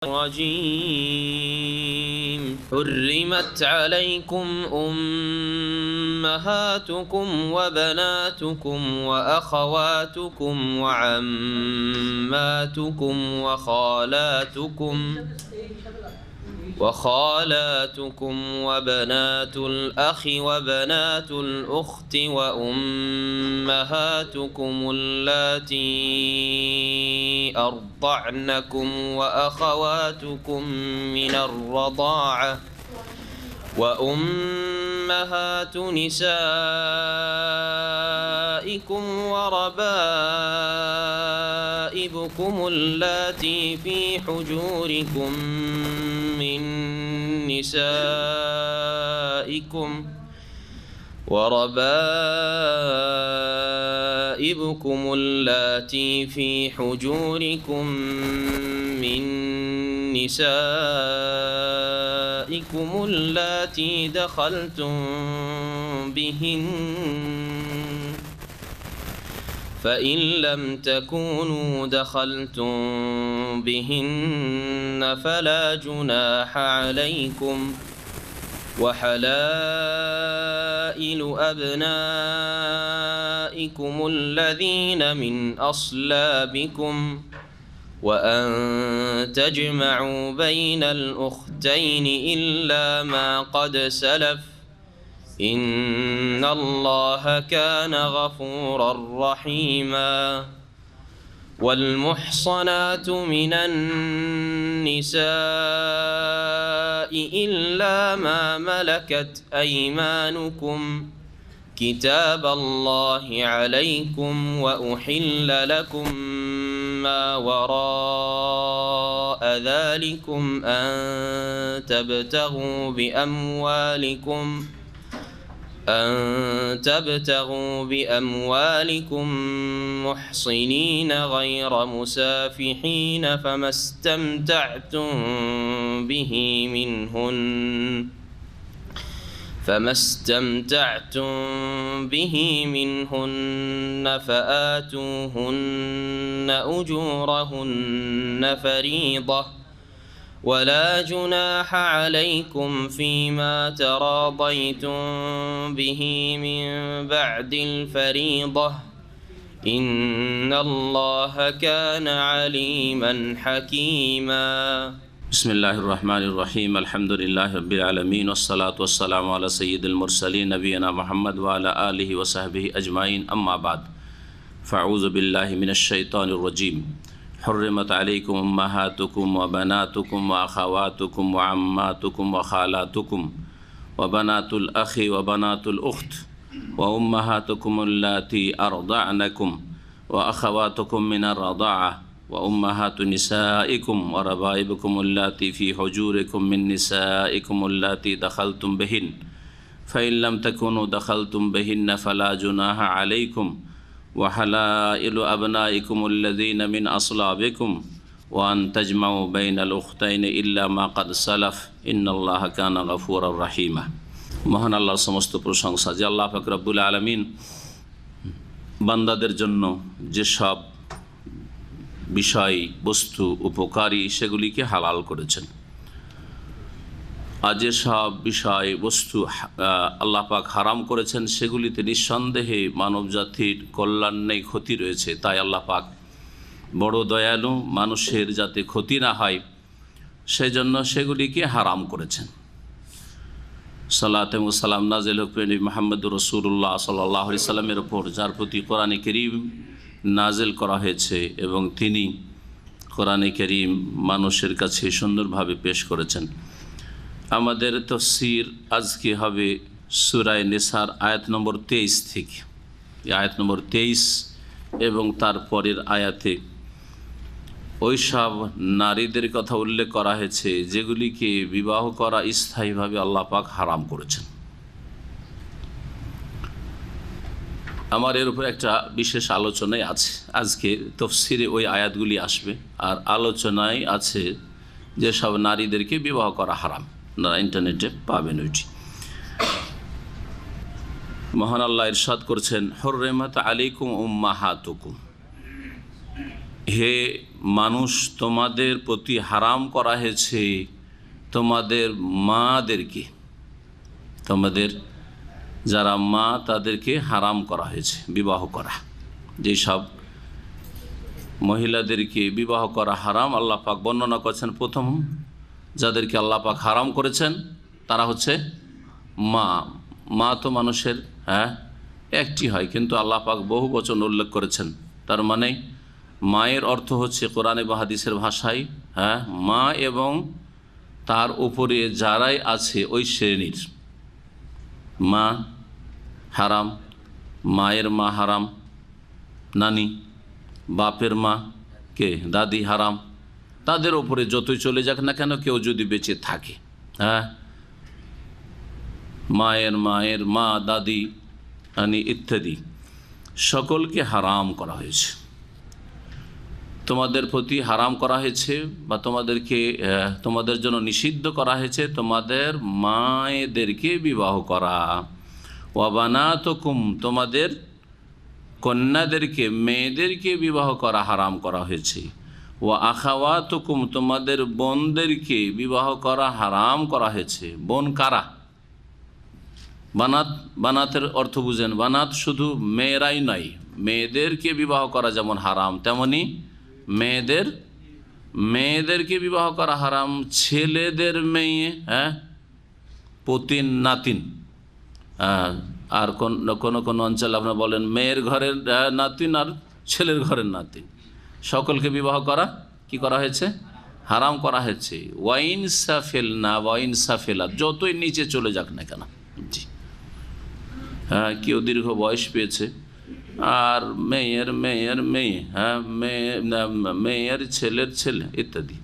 الرجيم حرمت عليكم أمهاتكم وبناتكم وأخواتكم وعماتكم وخالاتكم وبنات الأخ وبنات الأخت وأمهاتكم اللاتي أرضعنكم وأخواتكم من الرضاعة وأمهات نسائكم وربائبكم اللاتي في حجوركم من نسائكم وربائبكم اللاتي في حجوركم من نسائكم اللاتي دخلتم بهن فإن لم تكونوا دخلتم بهن فلا جناح عليكم وحلائل أبنائكم الذين من أصلابكم وأن تجمعوا بين الأختين إلا ما قد سلف إن الله كان غفورا رحيما والمحصنات من النساء إلا ما ملكت أيمانكم كتاب الله عليكم وأحل لكم ما وراء ذلكم أن تبتغوا بأموالكم محصنين غير مسافحين فما استمتعتم به منهن فآتوهن أجورهن فريضة ولا جناح عليكم فيما تراضيتم به من بعد الفريضة إن الله كان عليما حكيما بسم الله الرحمن الرحيم الحمد لله رب العالمين والصلاة والسلام على سيد المرسلين نبينا محمد وعلى آله وصحبه أجمعين أما بعد فأعوذ بالله من الشيطان الرجيم حرمت عليكم أمهاتكم وبناتكم وأخواتكم وعماتكم وخالاتكم وبنات الأخ وبنات الأخت وأمهاتكم اللاتي أرضعنكم وأخواتكم من الرضاعة وأمهات نسائكم وربائبكم اللاتي في حجوركم من نسائكم اللاتي دخلتم بهن فإن لم تكونوا دخلتم بهن فلا جناح عليكم وحلائل أبنائكم الذين من أصلابكم وأن تجمعوا بين الأختين إلا ما قد سلف إن الله كان غفورا رحيما মহান আল্লাহর সমস্ত প্রশংসা যে আল্লাহ পাক রব্বুল আলামিন বান্দাদের জন্য যেসব বিষয় বস্তু উপকারী সেগুলিকে হালাল করেছেন আর যেসব বিষয় বস্তু আল্লাহ পাক হারাম করেছেন সেগুলিতে নিঃসন্দেহে মানবজাতির কল্যাণ নেই, ক্ষতি রয়েছে। তাই আল্লাহ পাক বড় দয়ালু, মানুষের যাতে ক্ষতি না হয় সেজন্য সেগুলিকে হারাম করেছেন। সালাত এবং সালাম নাজিল হোক নবী মুহাম্মদুর রাসূলুল্লাহ সাল্লাল্লাহু আলাইহি সাল্লামের ওপর, যার প্রতি কোরআনে কারীম নাজিল করা হয়েছে এবং তিনি কোরআনে কারীম মানুষের কাছে সুন্দরভাবে পেশ করেছেন। আমাদের তাফসীর আজকে হবে সূরা নিসার আয়াত নম্বর 23 থেকে। আয়াত নম্বর 23 এবং তারপরের আয়াতে ওই সব নারীদের কথা উল্লেখ করা হয়েছে যেগুলিকে বিবাহ করা স্থায়ীভাবে আল্লাহ পাক হারাম করেছেন। আমার এর উপর একটা বিশেষ আলোচনায় আছে। আজকে তাফসীরে ওই আয়াতগুলি আসবে, আর আলোচনায় আছে যেসব নারীদেরকে বিবাহ করা হারাম। আপনারা ইন্টারনেটে পাবেন ওইটি। মহান আল্লাহ ইরশাদ করছেন, হুররিমাত আলাইকুম উম্মাহাতুকুম, হে মানুষ তোমাদের প্রতি হারাম করা হয়েছে তোমাদের মাদেরকে, তোমাদের যারা মা তাদেরকে হারাম করা হয়েছে বিবাহ করা। যেসব মহিলাদেরকে বিবাহ করা হারাম আল্লাহ পাক বর্ণনা করেছেন, প্রথম যাদেরকে আল্লাহ পাক হারাম করেছেন তারা হচ্ছে মা। মা তো মানুষের একটি হয়, কিন্তু আল্লাহ পাক বহু বচন উল্লেখ করেছেন। তার মানে মায়ের অর্থ হচ্ছে কোরআনে বা হাদিসের ভাষায় মা এবং তার উপরে যারাই আছে ওই শ্রেণীর মা হারাম, মায়ের মা হারাম, নানি, বাপের মা কে দাদি হারাম, তাদের ওপরে যতই চলে যাক না কেন কেউ যদি বেঁচে থাকে, মায়ের মা, দাদি, নানি ইত্যাদি সকলকে হারাম করা হয়েছে। তোমাদের প্রতি হারাম করা হয়েছে বা তোমাদের জন্য নিষিদ্ধ করা হয়েছে তোমাদের মায়েদেরকে বিবাহ করা। ওয়া বানাতুকুম, তোমাদের কন্যাদেরকে মেয়েদেরকে বিবাহ করা হারাম করা হয়েছে। ওয়া আখাওয়াতুকুম, তোমাদের বোনদেরকে বিবাহ করা হারাম করা হয়েছে। বোন কারা? বানাত, বানাতের অর্থ বুঝেন, বানাত শুধু মেয়েরাই নয়, মেয়েদেরকে বিবাহ করা যেমন হারাম তেমনি মেয়েদেরকে বিবাহ করা হারাম। ছেলেদের মেয়ে, পতিন, নাতিন, আর কোন অঞ্চলে আপনারা বলেন মেয়ের ঘরের নাতিন আর ছেলের ঘরের নাতিন, সকলকে বিবাহ করা কি করা হয়েছে? হারাম করা হয়েছে। ওয়াইন সাফেল না ওয়াইন সাফেলা, যতই নিচে চলে যাক না কেন, জি কেউ দীর্ঘ বয়স পেয়েছে আর মেয়ের মেয়ে, মেয়ের ছেলের ছেলে ইত্যাদি,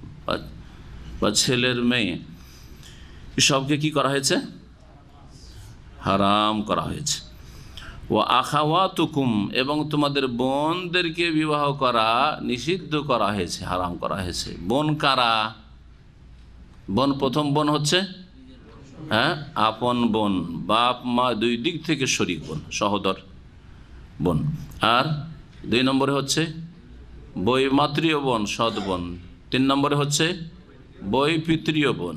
বা ছেলের মেয়ে, সবকে কি করা হয়েছে? হারাম করা হয়েছে। ও আখাওয়াতুকুম, এবং তোমাদের বোনদেরকে বিবাহ করা নিষিদ্ধ করা হয়েছে, হারাম করা হয়েছে। বোন কারা? বোন, প্রথম বোন হচ্ছে আপন বোন, বাপ মা দুই দিক থেকে শরীক বোন, সহোদর বোন। আর 2 নম্বরে হচ্ছে বৈমাতৃয় বোন, সৎ বোন। 3 নম্বরে হচ্ছে বৈপিতৃয় বোন,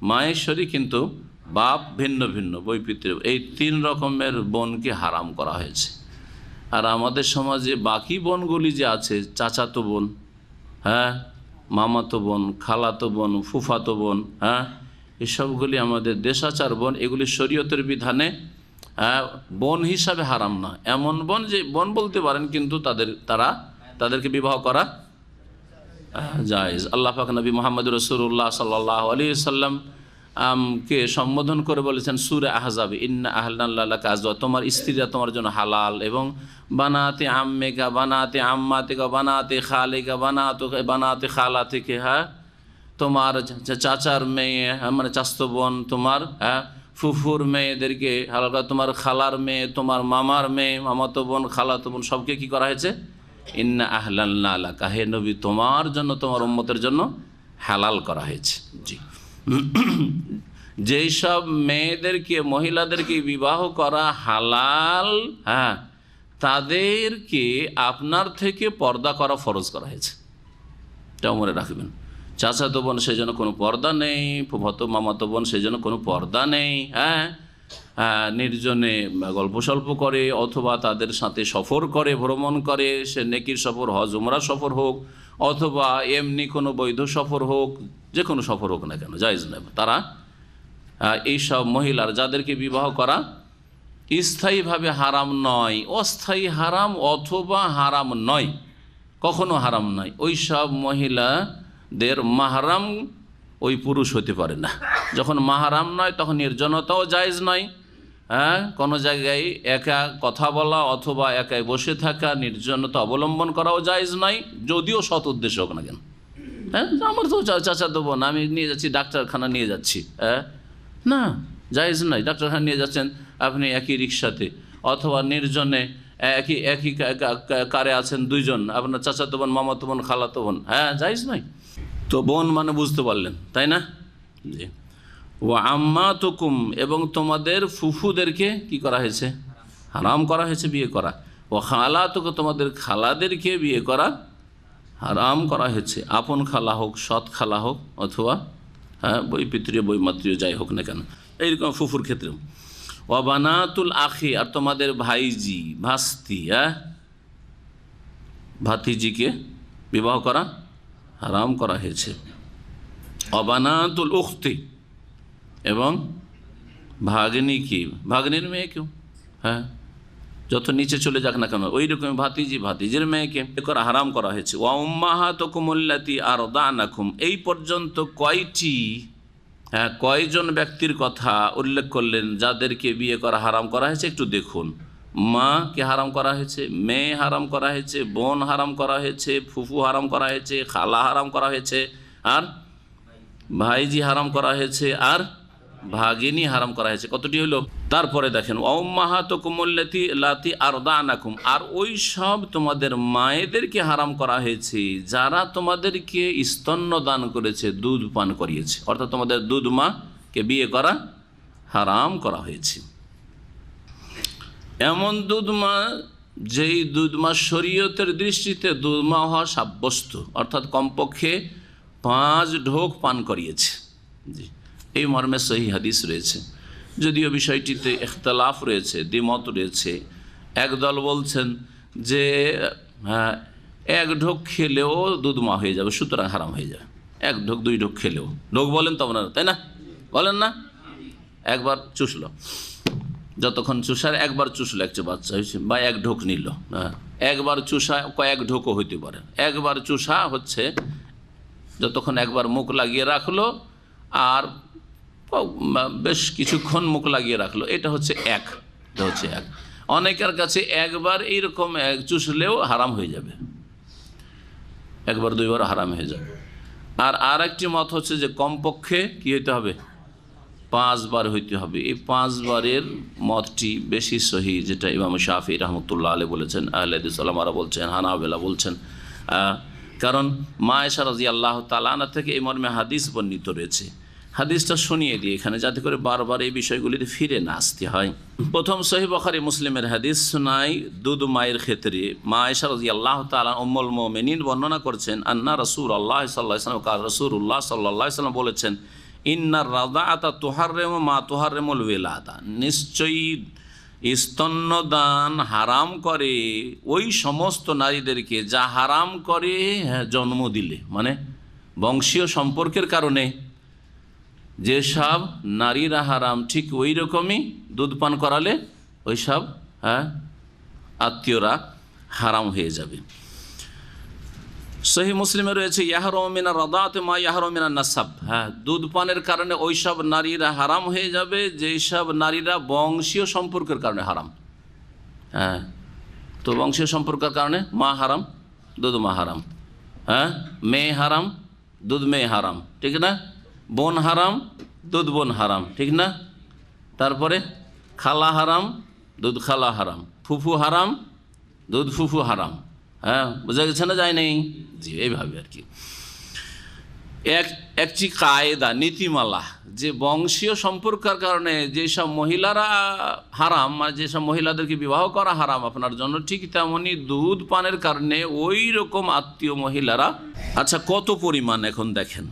মায়ের শরীক কিন্তু বাপ ভিন্ন ভিন্ন, বৈপিতৃয়। এই 3 রকমের বোনকে হারাম করা হয়েছে। আর আমাদের সমাজে বাকি বোনগুলি যে আছে, চাচাতো বোন, মামাতো বোন, খালাতো বোন, ফুফাতো বোন, এসবগুলি আমাদের দেশাচার বোন, এগুলি শরীয়তের বিধানে বোন হিসাবে হারাম না। এমন বোন যে বোন বলতে পারেন কিন্তু তাদেরকে বিবাহ করা জায়েজ। আল্লাহ পাক নবী মুহাম্মদ রাসূলুল্লাহ সাল্লাল্লাহু আলাইহি ওয়াসাল্লাম কে সম্বোধন করে বলেছেন সূরা আহজাবে, ইন্না আহলানা লাকা আজওয়া, তোমার স্ত্রীরা তোমার জন্য হালাল, এবং বানাতে আম্মেকা, বানাতে আম্মাতিকা, বানাতে খালিকা, বানাতে খালাতিকা, তোমার চাচার মেয়ে মানে চাচতো বোন, তোমার ফুফুর মেয়েদেরকে হালাল করা, তোমার খালার মেয়ে, তোমার মামার মেয়ে, মামাতো বোন, খালাতো বোন, সবকে কি করা হয়েছে? ইন্না আহলানা লাকা, হে নবী তোমার জন্য, তোমার উম্মতের জন্য হালাল করা হয়েছে। জি, যেই সব মেয়েদেরকে, মহিলাদেরকে বিবাহ করা হালাল, তাদেরকে আপনার থেকে পর্দা করা ফরজ করা হয়েছে। এটা মনে রাখবেন। চাচাতো বোন সেজন্য কোনো পর্দা নেই, ফুফাতো মামাতো বোন সেজন্য কোনো পর্দা নেই, নির্জনে গল্প সল্প করে অথবা তাদের সাথে সফর করে, ভ্রমণ করে, সে নেকির সফর, হজ উমরা সফর হোক অথবা এমনি কোনো বৈধ সফর হোক, যে কোনো সফর হোক না কেন জায়েজ নেই। তারা এইসব মহিলার যাদেরকে বিবাহ করা স্থায়ীভাবে হারাম নয়, অস্থায়ী হারাম অথবা হারাম নয়, কখনো হারাম নয়, ওই সব মহিলাদের মাহরাম ওই পুরুষ হতে পারে না। যখন মাহরাম নয় তখন নির্জনতাও জায়েজ নয়, কোনো জায়গায় একা কথা বলা অথবা একাই বসে থাকা, নির্জনতা অবলম্বন করাও জায়েজ নয়, যদিও সৎ উদ্দেশ্য হোক না কেন। আমার তো চাচা দেবো না, আমি নিয়ে যাচ্ছি ডাক্তারখানা নিয়ে যাচ্ছি, না জায়েজ নয়। ডাক্তারখানা নিয়ে যাচ্ছেন আপনি একই রিক্সাতে অথবা নির্জনে, একই কারে আছেন 2 জন, আপনার চাচাতো বোন, মামাতো বোন, খালাতো বোন, জায়েজ নয়। তো বোন মানে বুঝতে পারলেন, তাই না? জি। ও আম্মাতুকুম, এবং তোমাদের ফুফুদেরকে কি করা হয়েছে? হারাম করা হয়েছে বিয়ে করা। ও খালাতুকুম, তোমাদের খালাদেরকে বিয়ে করা হারাম করা হয়েছে, আপন খালা হোক, সৎ খালা হোক, অথবা বই পিতৃ বইমাতৃ যাই হোক না কেন, এইরকম ফুফুর ক্ষেত্রেও। ওয়াবানাতুল আখি, আর তোমাদের ভাইজি ভাস্তি, ভাতিজিকে বিবাহ করা হারাম করা হয়েছে। অবানাতুল উখতি, এবং ভাগ্নি কি, ভাগ্নির মেয়েকেও, যত নিচে চলে যাক না কেন, ওই রকম ভাতিজি ভাতিজির মেয়েকে করা হারাম করা হয়েছে। ওয়া উম্মাহাতুকুম আল্লাতী আরদানাকুম, এই পর্যন্ত কয়জন ব্যক্তির কথা উল্লেখ করলেন যাদেরকে বিয়ে করা হারাম করা হয়েছে, একটু দেখুন। মাকে হারাম করা হয়েছে, মেয়ে হারাম করা হয়েছে, বোন হারাম করা হয়েছে, ফুফু হারাম করা হয়েছে, খালা হারাম করা হয়েছে, আর ভাইজি হারাম করা হয়েছে, আর ভাগিনী হারাম করা হয়েছে। কতটি হলো? তারপরে দেখেন, উম্মাহাতুকুম আল্লাতী আরদানাকুম, আর ওই সব তোমাদের মায়েদেরকে হারাম করা হয়েছে যারা তোমাদেরকে স্তন্য দান করেছে, দুধ পান করিয়েছে, অর্থাৎ তোমাদের দুধ মাকে বিয়ে করা হারাম করা হয়েছে। এমন দুধ মা, যেই দুধ মা শরীয়তের দৃষ্টিতে দুধ মা হওয়া সাব্যস্ত, অর্থাৎ কমপক্ষে 5 ঢোক পান করিয়েছে। জি, এই মর্মে সহিহ হাদিস রয়েছে, যদিও বিষয়টিতে ইখতিলাফ রয়েছে, দ্বিমত রয়েছে। একদল বলছেন যে 1 ঢোক খেলেও দুধ মা হয়ে যাবে, সুতরাং হারাম হয়ে যাবে। 1 ঢোক 2 ঢোক খেলেও, ঢোক বলেন তো আপনারা, তাই না? বলেন না? একবার চুষলো, যতক্ষণ চুষার একবার চুষলো একটা বাচ্চা হয়েছে, বা 1 ঢোক নিল, একবার চুষা কয়েক ঢোকও হইতে পারে। একবার চুষা হচ্ছে যতক্ষণ একবার মুখ লাগিয়ে রাখলো আর বেশ কিছুক্ষণ মুখ লাগিয়ে রাখলো, এটা হচ্ছে এক। অনেকের কাছে একবার এইরকম চুষলেও হারাম হয়ে যাবে, 1বার 2বার হারাম হয়ে যাবে। আর একটি মত হচ্ছে যে কমপক্ষে কি হইতে হবে, 5 বার হইতে হবে। এই 5 বারের মতটি বেশি সহি, যেটা ইমাম শাফি রহমতুল্লাহ আলাইহি বলেছেন, আহলে হাদিস ওলামারা বলছেন, হানাবেলা বলছেন। কারণ মা আয়েশা রাদিয়াল্লাহু তাআলা আনহা থেকে এই মর্মে হাদিস বর্ণিত রয়েছে। হাদিসটা শুনিয়ে দিই এখানে, যাতে করে বারবার এই বিষয়গুলিতে ফিরে না আসতে হয়। প্রথম সহিহ বুখারী মুসলিমের হাদিস শোনাই দুধ মায়ের ক্ষেত্রে। মা আয়েশা রাদিয়াল্লাহু তাআলা উম্মুল মুমিনিন বর্ণনা করছেন, আন্না রাসূলুল্লাহ সাল্লাল্লাহু আলাইহি ওয়াসাল্লাম, কার রাসূলুল্লাহ সাল্লাল্লাহু আলাইহি ওয়াসাল্লাম বলেছেন, ইন্নার রাদাআতা তুহাররিমু মা তুহাররিমুল ওয়ালাদা, নিশ্চয়ই স্তন্যদান হারাম করে ওই সমস্ত নারীদেরকে যা হারাম করে জন্ম দিলে, মানে বংশীয় সম্পর্কের কারণে যেসব নারীরা হারাম, ঠিক ওই রকমই দুধ পান করালে ওই সব আত্মীয়রা হারাম হয়ে যাবে। সহিহ মুসলিমে রয়েছে, ইয়াহরুমু মিনার রাদাআতি মা ইয়াহরুমু মিনান নাসাব, দুধ পানের কারণে ওই সব নারীরা হারাম হয়ে যাবে যেই সব নারীরা বংশীয় সম্পর্কের কারণে হারাম। তো বংশীয় সম্পর্কের কারণে মা হারাম, দুধ মা হারাম, মেয়ে হারাম, দুধ মেয়ে হারাম, ঠিক না? বোন হারাম, দুধ বোন হারাম, ঠিক না? তারপরে খালা হারাম, দুধ খালা হারাম, ফুফু হারাম, দুধ ফুফু হারাম। বোঝা গেছে না? যায় নাই? জি, এইভাবে আর কি একটি কায়দা, নীতিমালা, যে বংশীয় সম্পর্কের কারণে যেসব মহিলারা হারাম, মানে যেসব মহিলাদেরকে বিবাহ করা হারাম আপনার জন্য, ঠিক তেমনি দুধ পানের কারণে ওই রকম আত্মীয় মহিলারা। আচ্ছা, কত পরিমাণ এখন দেখেন।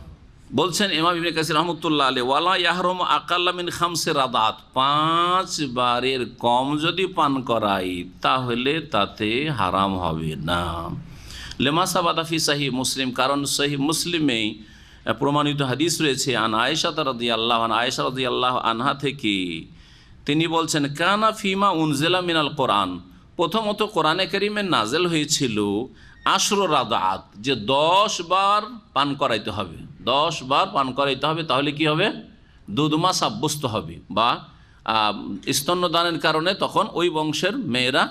বলছেন ইমাম ইবনে কাসির রাহমাতুল্লাহ আলাইহি, ওয়ালা ইয়াহরুম আকাল্লা মিন 5 রাদাত, 5 বারের কম যদি পান করাই তাহলে তাতে হারাম হবে না। লেমা সাবাদা ফি সহিহ মুসলিম, কারণ সহিহ মুসলিমেই প্রমাণিত হাদিস রয়েছে, আন আয়েশা রাদিয়াল্লাহু আনহা থেকে তিনি বলছেন, কানা ফিমা উনজিলা মিনাল কোরআন, প্রথমত কোরআনে কারীমে নাজেল হয়েছিল 10 রাদাত, যে 10 বার পান করাইতে হবে, 10 বার পান করাইতে হবে, তাহলে কি হবে? দুধমা সাব্যস্ত হবে, বা স্তন্যদানের কারণে তখন ওই বংশের মেয়েরা,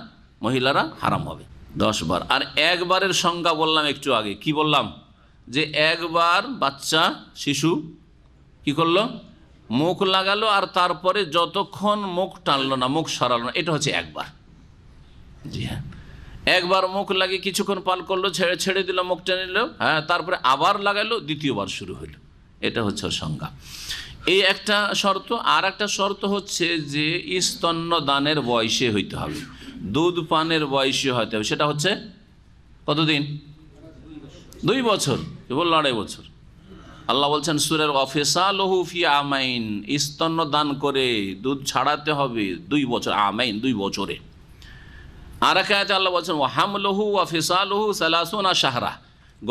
মহিলারা হারাম হবে 10 বার। আর 1 বারের সংজ্ঞা বললাম একটু আগে, কি বললাম? যে 1 বার বাচ্চা শিশু কি করলো? মুখ লাগালো, আর তারপরে যতক্ষণ মুখ টানলো না, মুখ সরালো না, এটা হচ্ছে 1 বার। জি হ্যাঁ, 1 বার মুখ লাগিয়ে কিছুক্ষণ পান করলো, ছেড়ে দিল, মুখ টেনে নিল, তারপরে আবার লাগাইলো, দ্বিতীয়বার শুরু হইল, এটা হচ্ছে সংজ্ঞা। এই একটা শর্ত। আর একটা শর্ত হচ্ছে যে স্তন্যদানের বয়সে হইতে হবে, দুধ পানের বয়সে হইতে হবে। সেটা হচ্ছে কতদিন? 2 বছর, কে বলল 2.5 বছর। আল্লাহ বলছেন সূরার ওয়াফিসালুহু ফি আমাইন, স্তন্য দান করে দুধ ছাড়াতে হবে 2 বছর, আমাইন 2 বছরে। আর এক আয়াতে আল্লাহ বলছেন ওয়া হামলুহু ওয়া ফিসালুহু 30 শাহরা,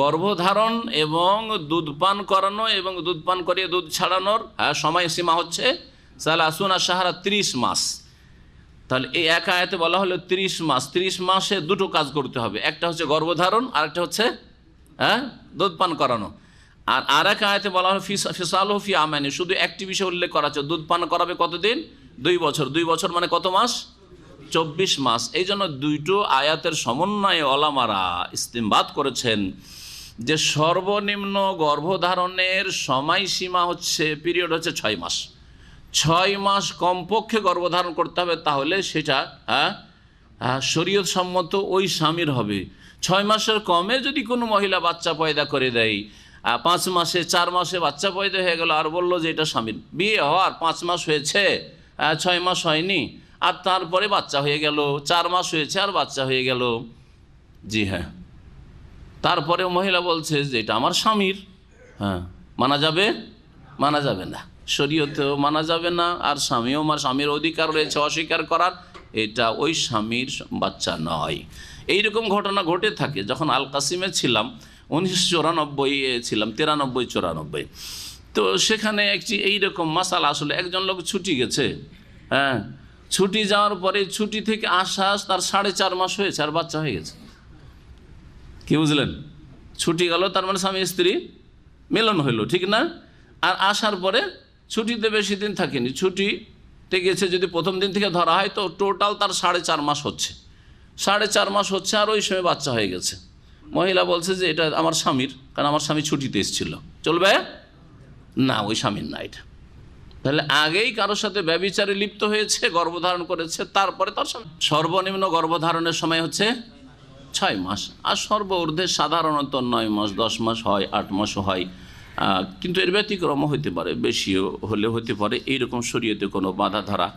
গর্ভধারণ এবং দুধ পান করানো এবং দুধ পান করিয়ে দুধ ছাড়ানোর সময়সীমা হচ্ছে 30 শাহরা, 30 মাস। তাহলে এই এক আয়াতে বলা হলো 30 মাস। 30 মাসে দুটো কাজ করতে হবে, একটা হচ্ছে গর্ভধারণ আর একটা হচ্ছে দুধ পান করানো। আর এক আয়াতে বলা হলো ফিসালুহু ফি আমাইন, শুধু একটি বিষয় উল্লেখ করা হচ্ছে, দুধ পান করাবে কতদিন? 2 বছর। 2 বছর মানে কত মাস? 24 মাস। এই জন্য দুইটো আয়াতের সমন্বয়ে ওলামারা ইস্তিমবাত করেছেন যে সর্বনিম্ন গর্ভধারণের সময়সীমা হচ্ছে, পিরিয়ড হচ্ছে 6 মাস। 6 মাস কমপক্ষে গর্ভধারণ করতে হবে, তাহলে সেটা শরীয়ত সম্মত ওই স্বামীর হবে। 6 মাসের কমে যদি কোনো মহিলা বাচ্চা পয়দা করে দেয়, 5 মাসে 4 মাসে বাচ্চা পয়দা হয়ে গেল, আর বললো যে এটা স্বামীর, বিয়ে হওয়ার 5 মাস হয়েছে, 6 মাস হয়নি, আর তারপরে বাচ্চা হয়ে গেল, 4 মাস হয়েছে আর বাচ্চা হয়ে গেল, জি হ্যাঁ, তারপরে মহিলা বলছে যে এটা আমার স্বামীর, মানা যাবে? মানা যাবে না, শরীয়তেও মানা যাবে না, আর স্বামীও, স্বামীর অধিকার রয়েছে অস্বীকার করার, এটা ওই স্বামীর বাচ্চা নয়। এইরকম ঘটনা ঘটে থাকে। যখন আল কাসিমে ছিলাম 1994 ছিলাম, 93-94, তো সেখানে একটি এইরকম মাসালা, আসলে একজন লোক ছুটি গেছে, ছুটি যাওয়ার পরে ছুটি থেকে আসা তার 4.5 মাস হয়েছে আর বাচ্চা হয়ে গেছে। কি বুঝলেন? ছুটি গেল, তার মানে স্বামী স্ত্রী মিলন হইল, ঠিক না? আর আসার পরে ছুটিতে বেশি দিন থাকেনি, ছুটিতে গেছে যদি প্রথম দিন থেকে ধরা হয় তো টোটাল তার 4.5 মাস হচ্ছে, 4.5 মাস হচ্ছে, আর ওই সময় বাচ্চা হয়ে গেছে। মহিলা বলছে যে এটা আমার স্বামীর, কারণ আমার স্বামী ছুটিতে এসেছিল। চলবে না, ওই স্বামীর না এটা। তাহলে আগেই কারোর সাথে ব্যভিচারে লিপ্ত হয়েছে, গর্ভধারণ করেছে, তারপরে তার স্বামী। সর্বনিম্ন গর্ভধারণের সময় হচ্ছে 6 মাস, আর সর্বঊর্ধ্বে সাধারণত 9 মাস, 10 মাস হয়, 8 মাসও হয়, কিন্তু এর ব্যতিক্রমও হতে পারে, বেশিও হলে হতে পারে। এইরকম শরীয়তে কোনো বাধা ধরা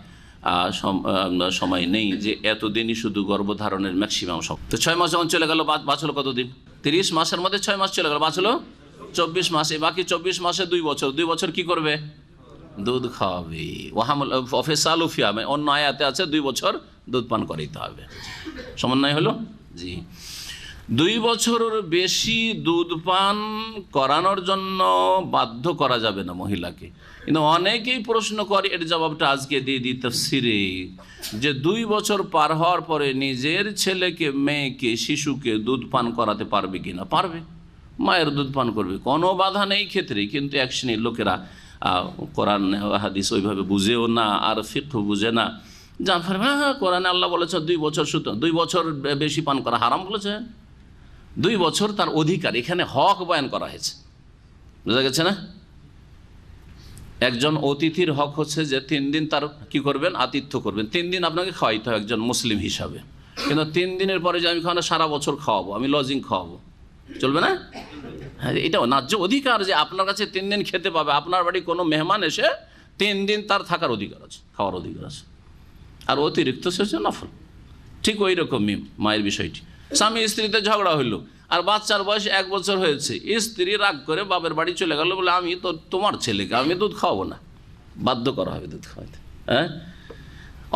সময় নেই যে এতদিনই শুধু গর্ভধারণের ম্যাক্সিমাম সব। তো 6 মাস যখন চলে গেল, বাঁচলো কতদিন? 30 মাসের মধ্যে 6 মাস চলে গেল, বাঁচলো 24 মাস। বাকি 24 মাসে 2 বছর, 2 বছর কি করবে? দুধ খাওয়াবে। ওয়াফিসালুহু ফি আমাইন, অন্য আয়াতে আছে 2 বছর দুধ পান করাইতে হবে। সমন্বয় হলো? জি। 2 বছরের বেশি দুধ পান করানোর জন্য বাধ্য করা যাবে না মহিলাকে। কিন্তু অনেকেই প্রশ্ন করে, এর জবাবটা আজকে দিয়ে দিই তাফসিরে, যে 2 বছর পার হওয়ার পরে নিজের ছেলেকে, মেয়েকে, শিশুকে দুধ পান করাতে পারবে কিনা? পারবে, মায়ের দুধ পান করবে, কোনো বাধা নেই ক্ষেত্রে। কিন্তু এক শ্রেণীর লোকেরা কোরআন হাদিস ওইভাবে বুঝেও না, আর ফিকহ বুঝে না, যার ফলে কোরআনে আল্লাহ বলেছে 2 বছর, শুধু 2 বছর বেশি পান করা হারাম বলেছে। 2 বছর তার অধিকার, এখানে হক বয়ান করা হয়েছে, বুঝা গেছে না? একজন অতিথির হক হচ্ছে যে 3 দিন তার কি করবেন? আতিথ্য করবেন। 3 দিন আপনাকে খাওয়াইতে হবে একজন মুসলিম হিসাবে। কিন্তু 3 দিনের পরে যে আমি সারা বছর খাওয়াবো, আমি লজিং খাওয়াবো, চলবে না? হ্যাঁ, এটাও ন্যায্য অধিকার যে আপনার কাছে 3 দিন খেতে পাবে। আপনার বাড়ি কোনো মেহমান এসে 3 দিন তার থাকার অধিকার আছে, খাওয়ার অধিকার আছে, আর অতিরিক্ত সেটা নফল। ঠিক ওই রকমই মায়ের বিষয়টি। স্বামী স্ত্রীতে ঝগড়া হইলো, আর বাচ্চার বয়স 1 বছর হয়েছে, স্ত্রী রাগ করে বাপের বাড়ি চলে গেল, বলে আমি তো তোমার ছেলেকে আমি দুধ খাওয়াবো না, বাধ্য করা হবে দুধ খাওয়াতে।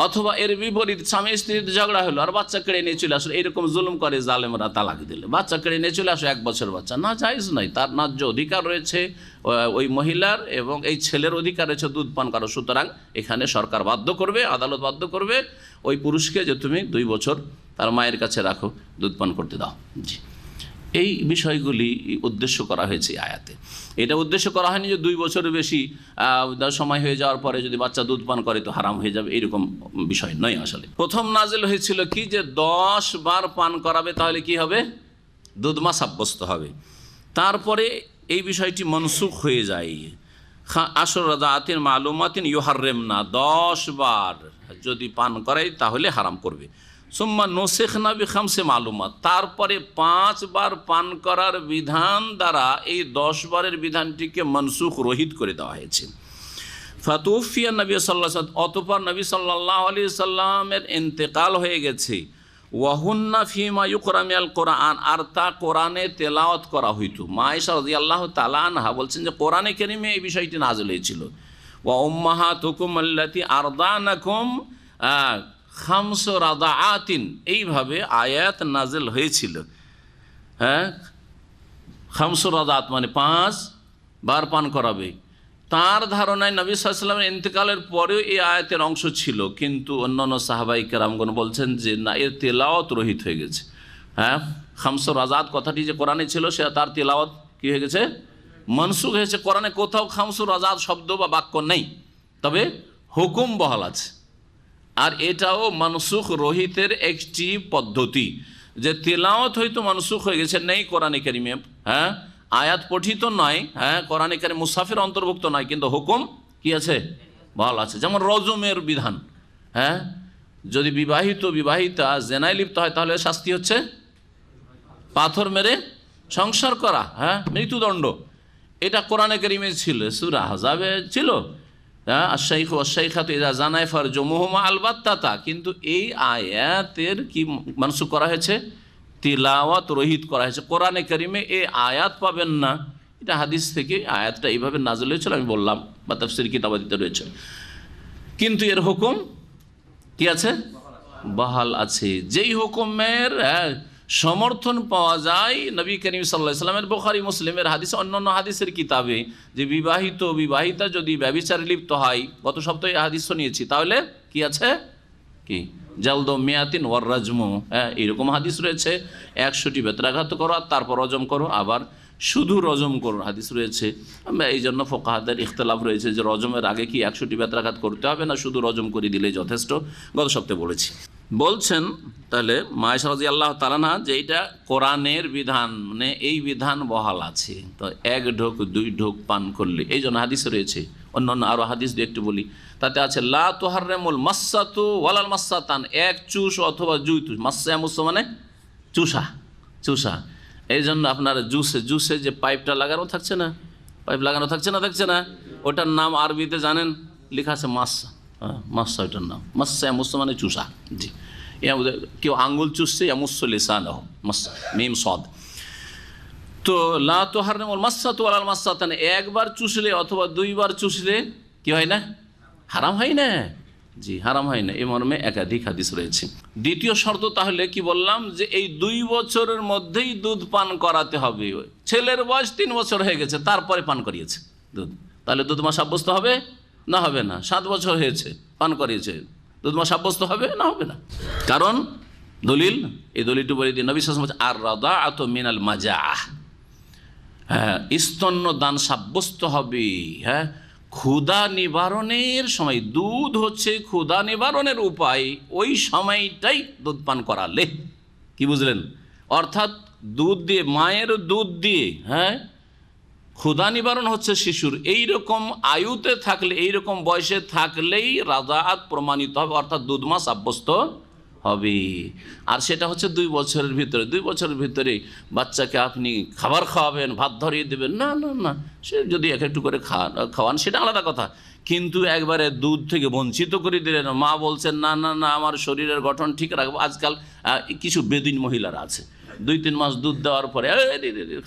অথবা এর বিপরীত, স্বামী স্ত্রীতে ঝগড়া হলো আর বাচ্চা কেড়ে নিয়ে চলে আসলো, এরকম জুলুম করে জালেমরা তালাক দিলে, বাচ্চা কেড়ে নিয়ে চলে আসো, 1 বছর বাচ্চা, না জায়েজ নাই। তার ন্যায্য অধিকার রয়েছে ওই মহিলার, এবং এই ছেলের অধিকার রয়েছে দুধ পান করা। সুতরাং এখানে সরকার বাধ্য করবে, আদালত বাধ্য করবে ওই পুরুষকে যে তুমি 2 বছর তার মায়ের কাছে রাখো, দুধ পান করতে দাও। জি, এই বিষয়গুলি উদ্দেশ্য করা হয়েছে আয়াতে। এটা উদ্দেশ্য করা হয়নি যে 2 বছরের বেশি সময় হয়ে যাওয়ার পরে যদি বাচ্চা দুধ পান করে তো হারাম হয়ে যাবে, এরকম বিষয় নয়। আসলে প্রথম নাজিল হয়েছিল কি, যে 10 বার পান করাবে, তাহলে কি হবে? দুধমা সাব্যস্ত হবে। তারপরে এই বিষয়টি মনসুখ হয়ে যায়। আশর রাদাতিন মালুমাতিন ইউহাররিমনা, 10 বার যদি পান করাই তাহলে হারাম করবে। সুম্মা নুসিখনা বিখামসে মালুমাত, তারপরে 5 বার পান করার বিধান দ্বারা এই 10 বারের বিধানটিকে মনসুখ, রহিত করে দেওয়া হয়েছে। ফাতুফিয়া নবী সাল্লাল্লাহু আলাইহি ওয়াসাল্লাম, অতঃপর নবী সাল্লাল্লাহু আলাইহি সাল্লামের ইন্তেকাল হয়ে গেছে। ওয়াহুন্না ফিমা ইউকরা মিনাল কোরআন, আর তা কোরআনে তেলাওয়াত করা হইতো। মা আয়েশা রাদিয়াল্লাহু তাআলা আনহা বলছেন যে কোরআনে কারিমে এই বিষয়টি নাযিল হয়েছিল। ওয়া উম্মাহাতুকুম আল্লাতী আরদানাকুম খামসু রাদাআতিন, এইভাবে আয়াত নাযিল হয়েছিল। হ্যাঁ, খামসু রাদাআত মানে 5 বার পান করাবে। তার ধারণায় নবী সাল্লাল্লাহু আলাইহি ওয়াসাল্লামের ইন্তেকালের পরেও এই আয়াতের অংশ ছিল, কিন্তু অন্যান্য সাহাবায়ে কেরামগণ বলছেন যে না, এর তেলাওয়াত রহিত হয়ে গেছে। হ্যাঁ, খামসু রাদাআত কথাটি যে কোরআনে ছিল সে তার তেলাওয়াত কি হয়ে গেছে, মনসুখ হয়েছে। কোরআনে কোথাও খামসু রাদাআত শব্দ বা বাক্য নেই, তবে হুকুম বহাল আছে। আর এটাও মনসুখ রহিতের একটি পদ্ধতি, যে তেলাওয়াত হয়তো মনসুখ হয়ে গেছে, নেই কোরআনে কারিমে। হ্যাঁ, আয়াত পঠিত নয়, হ্যাঁ কোরআনে কারিম মুসাফির অন্তর্ভুক্ত নয়, কিন্তু হুকুম কি আছে, বহাল আছে। যেমন রজমের বিধান, হ্যাঁ যদি বিবাহিতা জেনায় লিপ্ত হয় তাহলে শাস্তি হচ্ছে পাথর মেরে সংসার করা, হ্যাঁ মৃত্যুদণ্ড। এটা কোরআনে কারিমে ছিল, সূরা আহজাবে ছিল, হ্যাঁ আশ-শাইখু ওয়াশ-শাইখাতু ইযা জানায়া ফারজুমুহুমা আলবাত্তাতা। কিন্তু এই আয়াতের কি মনসুখ করা হয়েছে, তিলাওয়াত রহিত করা হয়েছে। কোরআনে কারিমে এই আয়াত পাবেন না, এটা হাদিস থেকে আয়াতটা এইভাবে নাযিল হয়েছিল, আমি বললাম, বা তাফসীর কিতাবাদিতে রয়েছে। কিন্তু এর হুকুম কি আছে, বহাল আছে। যেই হুকুমের সমর্থন পাওয়া যায় নবী করিম সাল্লাল্লাহু আলাইহি ওয়াসাল্লামের বুখারী মুসলিমের হাদিসে, অন্যান্য হাদিসের কিতাবে, যে বিবাহিতা যদি ব্যভিচারে লিপ্ত হয়, গত সপ্তাহে হাদিস শুনিয়েছি, তাহলে কি আছে, কি জালদু মিয়াতিন ওয়ার রাজমু, হ্যাঁ এরকম হাদিস রয়েছে। 100টি বেত্রাঘাত করো আর তারপর রজম করো, আবার শুধু রজম করো হাদিস রয়েছে। এই জন্য ফুকাহাদের ইখতিলাফ রয়েছে যে রজমের আগে কি 100টি বেত্রাঘাত করতে হবে না শুধু রজম করে দিলেই যথেষ্ট, গত সপ্তাহে বলেছি। বলছেন তাহলে মা আয়েশা রাদিয়াল্লাহু তাআলা আনহা যে এটা কোরআনের বিধান, মানে এই বিধান বহাল আছে। তো 1 ঢোক 2 ঢোক পান করলে, এই জন্য হাদিস রয়েছে, অন্যান্য আরও হাদিস দিয়ে একটু বলি, তাতে আছে লা তুহাররিমুল মাসসাতু ওয়ালাল মাসসাতান, 1 চুষ অথবা 2 চুষ। মাসসা মানে চুষা। এই জন্য আপনার জুসে যে পাইপটা লাগানো থাকছে না, থাকছে না, ওটার নাম আরবিতে জানেন, লেখা আছে মাসসা। মাসসা ওইটার নাম, মাসসা মানে চুষা। জি, কেউ আঙ্গুল চুষছে, ইয়ামুসসু লিসানাহু, মাসসা মিম সাদ। তো লা তুহাররিমুল মাসসাতু ওয়ালাল মাসসাতান, 1 বার চুষলে অথবা 2 বার চুষলে কি হয় না, হারাম হয় না। জি, হারাম হয় না, এই মর্মে একাধিক হাদিস রয়েছে। দ্বিতীয় শর্ত তাহলে কি বললাম, যে এই 2 বছরের মধ্যেই দুধ পান করাতে হবে। ছেলের বয়স 3 বছর হয়ে গেছে, তারপরে পান করিয়েছে দুধ, তাহলে দুধ মা সাব্যস্ত হবে না, হবে না। 7 বছর হয়েছে, পান করিয়েছে, দুধ মা সাব্যস্ত হবে না, হবে না। কারণ দলিল, এই দলিলটি বলে দিন, নবী সাল্লাল্লাহু আলাইহি ওয়াসাল্লাম আর রাদাআতু মিনাল মাজাআহ, হ্যাঁ স্তন্য দান সাব্যস্ত হবে। হ্যাঁ, ক্ষুধা নিবারণের সময়, দুধ হচ্ছে ক্ষুধা নিবারণের উপায়, ওই সময়টাই দুধ পান করালে, কি বুঝলেন, অর্থাৎ দুধ দিয়ে, মায়ের দুধ দিয়ে, হ্যাঁ ক্ষুধা নিবারণ হচ্ছে শিশুর। এইরকম আয়ুতে থাকলে, এইরকম বয়সে থাকলেই রাদাআত প্রমাণিত হবে, অর্থাৎ দুধ মা সাব্যস্ত হবে। আর সেটা হচ্ছে 2 বছরের ভিতরে। 2 বছরের ভিতরে বাচ্চাকে আপনি খাবার খাওয়াবেন, ভাত ধরিয়ে দেবেন, না না না, সে যদি একটু করে খাওয়ান সেটা আলাদা কথা, কিন্তু একবারে দুধ থেকে বঞ্চিত করে দিলেন। মা বলছেন না না না, আমার শরীরের গঠন ঠিক রাখবো। আজকাল কিছু বেদিন মহিলারা আছে, 2-3 মাস দুধ দেওয়ার পরে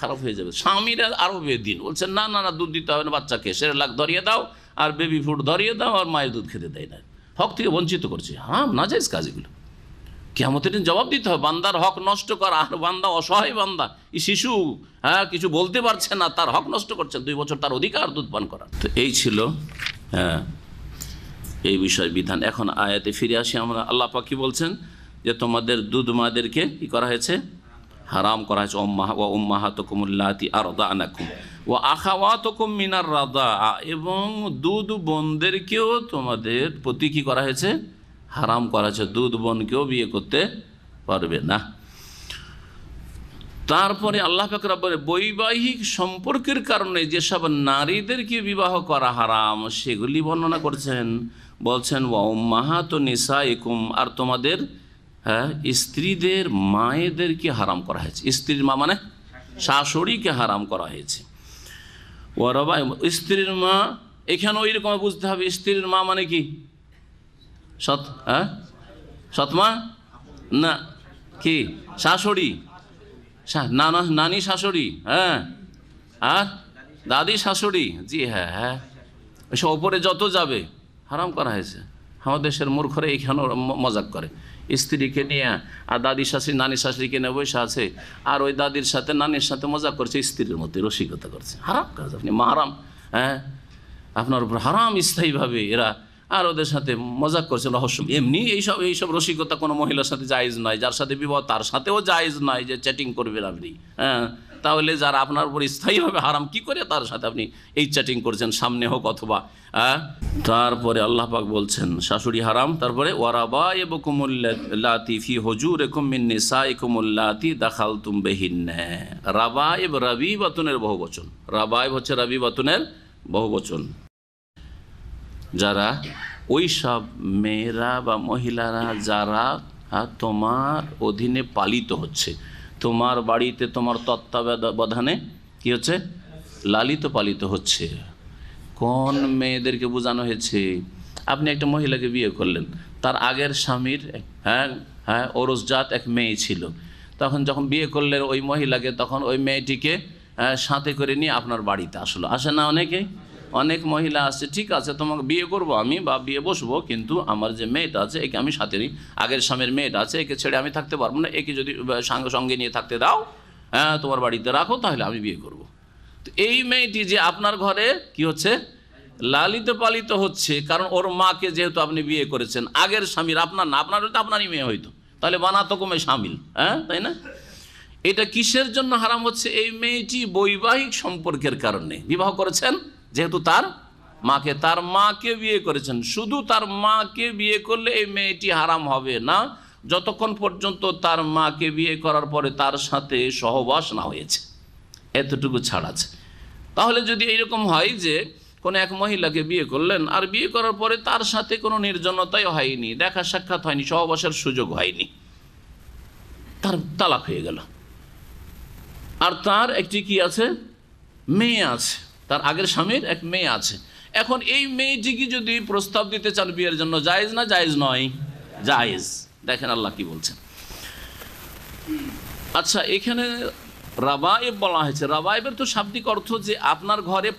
খারাপ হয়ে যাবে, স্বামীরা আরও বেদিন, বলছেন না না না, দুধ দিতে হবে না, বাচ্চাকে সেরেলাক ধরিয়ে দাও আর বেবি ফুড ধরিয়ে দাও, আর মায়ের দুধ খেতে দেয় না, হক থেকে বঞ্চিত করছে। হ্যাঁ, নাজায়েজ কাজ এগুলো, কিয়ামতের দিন জবাব দিতে হবে। বান্দার হক নষ্ট করা, আর বান্দা অসহায় বান্দা, এই শিশু, হ্যাঁ কিছু বলতে পারছে না, তার হক নষ্ট করছে, 2 বছর তার অধিকার দুধ পান করা। তো এই ছিল হ্যাঁ এই বিষয় বিধান। এখন আয়াতে ফিরে আসি আমরা। আল্লাহ পাক কি বলছেন, যে তোমাদের দুধ মাদেরকে কি করা হয়েছে, হারাম করা হয়েছে। ওয়া উম্মাহাতুকুম আল্লাতী আরদানাকুম ওয়া আখাওয়াতুকুম মিনার রাদাআ, এবং দুধ বোনদেরকেও তোমাদের প্রতি কি করা হয়েছে, হারাম করা হয়েছে। দুধ বোনকেও বিয়ে করতে পারবে না। তারপরে আল্লাহ পাক রব্বুল বৈবাহিক সম্পর্কের কারণে যেসব নারীদেরকে বিবাহ করা হারাম সেগুলি বর্ণনা করছেন। বলছেন ওয়া উম্মাহাতু নিসাইকুম, আর তোমাদের হ্যাঁ স্ত্রীদের মায়েদেরকে হারাম করা হয়েছে। স্ত্রীর মা মানে শাশুড়িকে হারাম করা হয়েছে। ও রবা, স্ত্রীর মা এখানে ওই রকম বুঝতে হবে। স্ত্রীর মা মানে কি, সৎ, হ্যাঁ সৎমা না, কি শাশুড়ি, নানি শাশুড়ি, হ্যাঁ, আর দাদি শাশুড়ি, জি হ্যাঁ হ্যাঁ, এসব ওপরে যত যাবে হারাম করা হয়েছে। আমাদের দেশের মূর্খরা এইখানেও মজাক করে, স্ত্রীকে নিয়ে আর দাদি শাশুড়ি নানি শাশুড়িকে নিয়ে বসে আছে, আর ওই দাদির সাথে নানির সাথে মজাক করছে, স্ত্রীর মধ্যে রসিকতা করছে। হারাম কাজ, আপনি মাহারাম, হ্যাঁ, আপনার উপর হারাম স্থায়ীভাবে এরা, আর ওদের সাথে মজাক করছে রহস্য। এমনি এইসব রসিকতা কোনো মহিলার সাথে জায়েজ নয়, যার সাথে বিবাহ তার সাথেও জায়েজ নয় যে চ্যাটিং করবেন আপনি, হ্যাঁ। তাহলে যারা আপনার উপর স্থায়ীভাবে হারাম, কি করে তার সাথে আপনি এই চ্যাটিং করছেন, সামনে হোক অথবা, হ্যাঁ। তারপরে আল্লাহ পাক বলছেন শাশুড়ি হারাম, তারপরে ওয়ারাবাইবুকুমুল্লাতি ফি হুজুরিকুম মিন নিসাইকুমুল্লাতি দাখালতুম বিহিন্না। রাবাইব রাবিবাতুনের বহুবচন, রাবাইব হচ্ছে রাবিবাতুনের বহুবচন। যারা ওই সব মেয়েরা বা মহিলারা যারা তোমার অধীনে পালিত হচ্ছে, তোমার বাড়িতে তোমার তত্ত্বাবধানে কি হচ্ছে, লালিত পালিত হচ্ছে। কোন মেয়েদেরকে বোঝানো হয়েছে? আপনি একটা মহিলাকে বিয়ে করলেন, তার আগের স্বামীর হ্যাঁ ওরসজাত এক মেয়ে ছিল, তখন যখন বিয়ে করলেন ওই মহিলাকে, তখন ওই মেয়েটিকে সাথে করে নিয়ে আপনার বাড়িতে আসলো, আসে না অনেক মহিলা আসছে, ঠিক আছে তোমাকে বিয়ে করবো আমি বা বিয়ে বসবো, কিন্তু আমার যে মেয়েটা আছে একে আমি সাথে নিই, আগের স্বামীর মেয়েটা আছে একে ছেড়ে আমি থাকতে পারবো না, একে যদি সঙ্গে নিয়ে থাকতে দাও, হ্যাঁ তোমার বাড়িতে রাখো, তাহলে আমি বিয়ে করব। তো এই মেয়েটি যে আপনার ঘরে কি হচ্ছে, লালিত পালিত হচ্ছে, কারণ ওর মাকে যেহেতু আপনি বিয়ে করেছেন, আগের স্বামীর, আপনার না, আপনার হয়তো আপনারই মেয়ে হয়তো, তাহলে বানাতো কমে শামিল, হ্যাঁ তাই না? এটা কিসের জন্য হারাম হচ্ছে? এই মেয়েটি বৈবাহিক সম্পর্কের কারণে বিবাহ করেছেন, যেহেতু তার মাকে বিয়ে করেছেন, শুধু তার মাকে বিয়ে করলে এই মেয়েটি হারাম হবে না, যতক্ষণ পর্যন্ত তার মাকে বিয়ে করার পরে তার সাথে সহবাস না হয়েছে, এতটুকু ছাড় আছে। তাহলে যদি এইরকম হয় যে কোনো এক মহিলাকে বিয়ে করলেন, আর বিয়ে করার পরে তার সাথে কোনো নির্জনতাই হয়নি, দেখা সাক্ষাৎ হয়নি, সহবাসের সুযোগ হয়নি, তার তালাক হয়ে গেল, আর তার একটি কি আছে, মেয়ে আছে, তার আগের স্বামীর এক মেয়ে আছে। এখন এই মেয়েটিকে যদি প্রস্তাব দিতে চান বিয়ের জন্য, জায়েজ না জায়েজ নয়? জায়েজ। দেখেন আল্লাহ কি বলছেন। আচ্ছা, এখানে রাবায়েব বলা হয়েছে, রাবায়েবের তো শাব্দিক অর্থ যে আপনার ঘরে